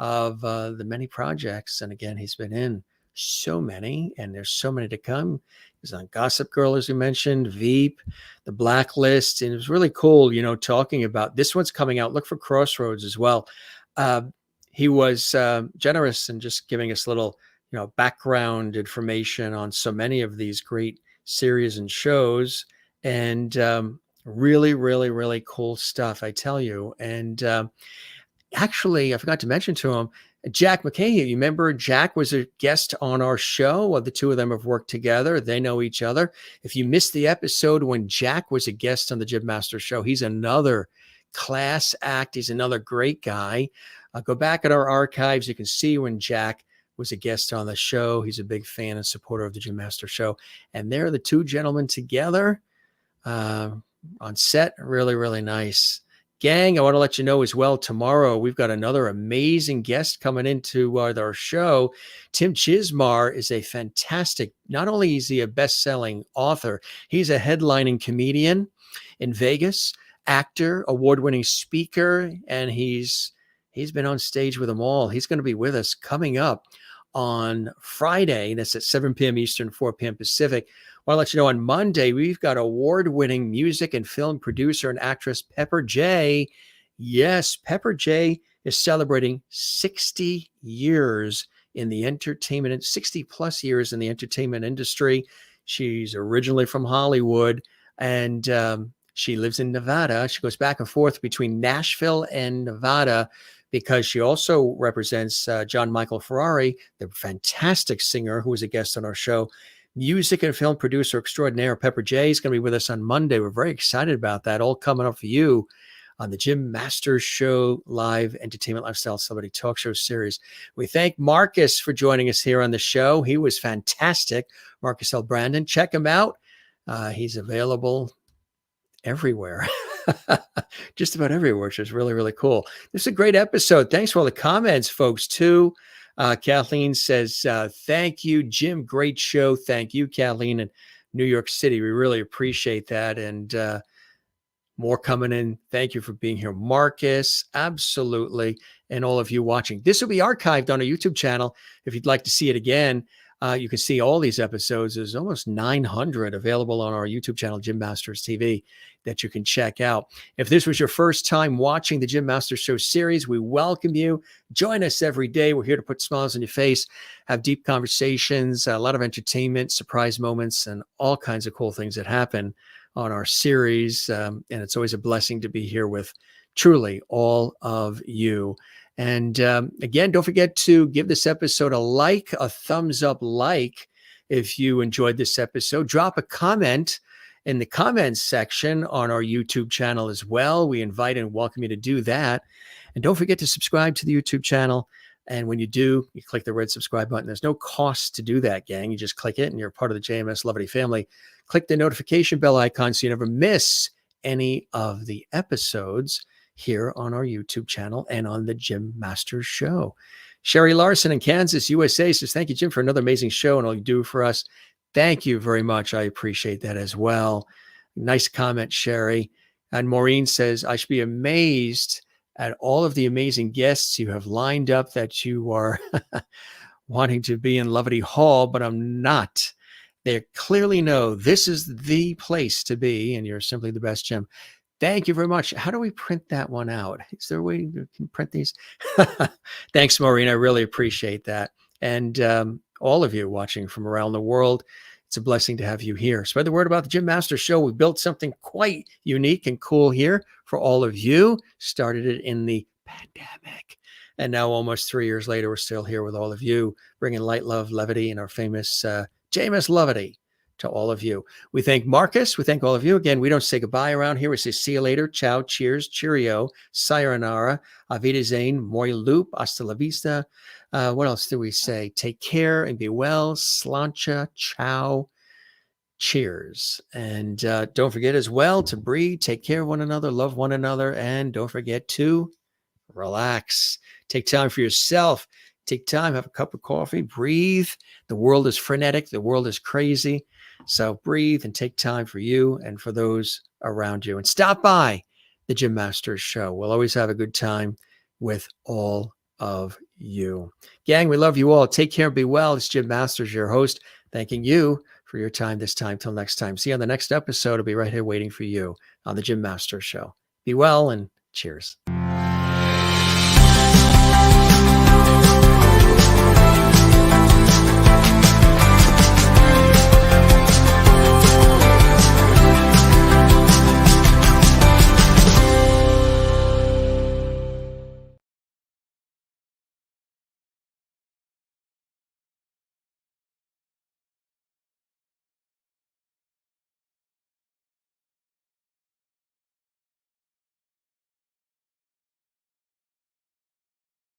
A: of the many projects. And again, he's been in so many, and there's so many to come. He's on Gossip Girl, as we mentioned, Veep, The Blacklist, and it was really cool, talking about this one's coming out. Look for Crossroads as well. He was generous in just giving us little, background information on so many of these great series and shows, and really, really, really cool stuff, I tell you. And actually, I forgot to mention to him, Jack McKay. You remember Jack was a guest on our show? Well, the two of them have worked together. They know each other. If you missed the episode when Jack was a guest on the Jim Masters show, he's another class act. He's another great guy. Go back at our archives. You can see when Jack was a guest on the show. He's a big fan and supporter of the Jim Masters show. And they're the two gentlemen together on set. Really, really nice. Gang, I want to let you know as well, tomorrow we've got another amazing guest coming into our show. Tim Chismar is a fantastic, not only is he a best-selling author, he's a headlining comedian in Vegas, actor, award-winning speaker, and he's been on stage with them all. He's going to be with us coming up on Friday. That's at 7 p.m. Eastern, 4 p.m. Pacific. I want to let you know on Monday, we've got award-winning music and film producer and actress Pepper J. Yes, Pepper J is celebrating 60 years in the entertainment, 60 plus years in the entertainment industry. She's originally from Hollywood, and she lives in Nevada. She goes back and forth between Nashville and Nevada because she also represents John Michael Ferrari, the fantastic singer who was a guest on our show. Music and film producer extraordinaire Pepper J is going to be with us on Monday. We're very excited about that. All coming up for you on the Jim Masters Show live entertainment lifestyle celebrity talk show series. We thank Marcus for joining us here on the show. He was fantastic. Marcus L. Brandon, check him out. He's available everywhere. Just about everywhere, which is really, really cool. This is a great episode. Thanks for all the comments, folks, too. Kathleen says, thank you, Jim. Great show. Thank you, Kathleen, in New York City. We really appreciate that. And more coming in. Thank you for being here, Marcus. Absolutely. And all of you watching. This will be archived on our YouTube channel. If you'd like to see it again, you can see all these episodes. There's almost 900 available on our YouTube channel, Jim Masters TV, that you can check out. If this was your first time watching the Jim Masters Show series, we welcome you. Join us every day. We're here to put smiles on your face, have deep conversations, a lot of entertainment, surprise moments, and all kinds of cool things that happen on our series. And it's always a blessing to be here with truly all of you. And again, don't forget to give this episode a like, a thumbs up like, if you enjoyed this episode. Drop a comment in the comments section on our YouTube channel as well. We invite and welcome you to do that. And don't forget to subscribe to the YouTube channel. And when you do, you click the red subscribe button. There's no cost to do that, gang. You just click it and you're part of the JMS Levity family. Click the notification bell icon so you never miss any of the episodes here on our YouTube channel and on the Jim Masters Show. Sherry Larson in Kansas, USA says, thank you, Jim, for another amazing show and all you do for us. Thank you very much. I appreciate that as well. Nice comment, Sherry. And Maureen says, I should be amazed at all of the amazing guests you have lined up that you are wanting to be in Levity Hall, but I'm not. They clearly know this is the place to be, and you're simply the best, Jim. Thank you very much. How do we print that one out? Is there a way you can print these? Thanks, Maureen. I really appreciate that. And all of you watching from around the world, it's a blessing to have you here. Spread the word about the Jim Masters Show. We built something quite unique and cool here for all of you. Started it in the pandemic. And now almost 3 years later, we're still here with all of you, bringing light, love, levity, and our famous JMS Levity to all of you. We thank Marcus. We thank all of you. Again, we don't say goodbye around here. We say see you later. Ciao, cheers, cheerio, sayonara, avida zane, moi loop, hasta la vista. What else do we say? Take care and be well. Slancha, ciao, cheers. And don't forget as well to breathe, take care of one another, love one another, and don't forget to relax. Take time for yourself. Take time, have a cup of coffee, breathe. The world is frenetic. The world is crazy. So breathe and take time for you and for those around you. And stop by the Jim Masters Show. We'll always have a good time with all of you. Gang, we love you all. Take care. Be well. It's Jim Masters, your host, thanking you for your time this time. Till next time. See you on the next episode. I'll be right here waiting for you on the Jim Masters Show. Be well and cheers.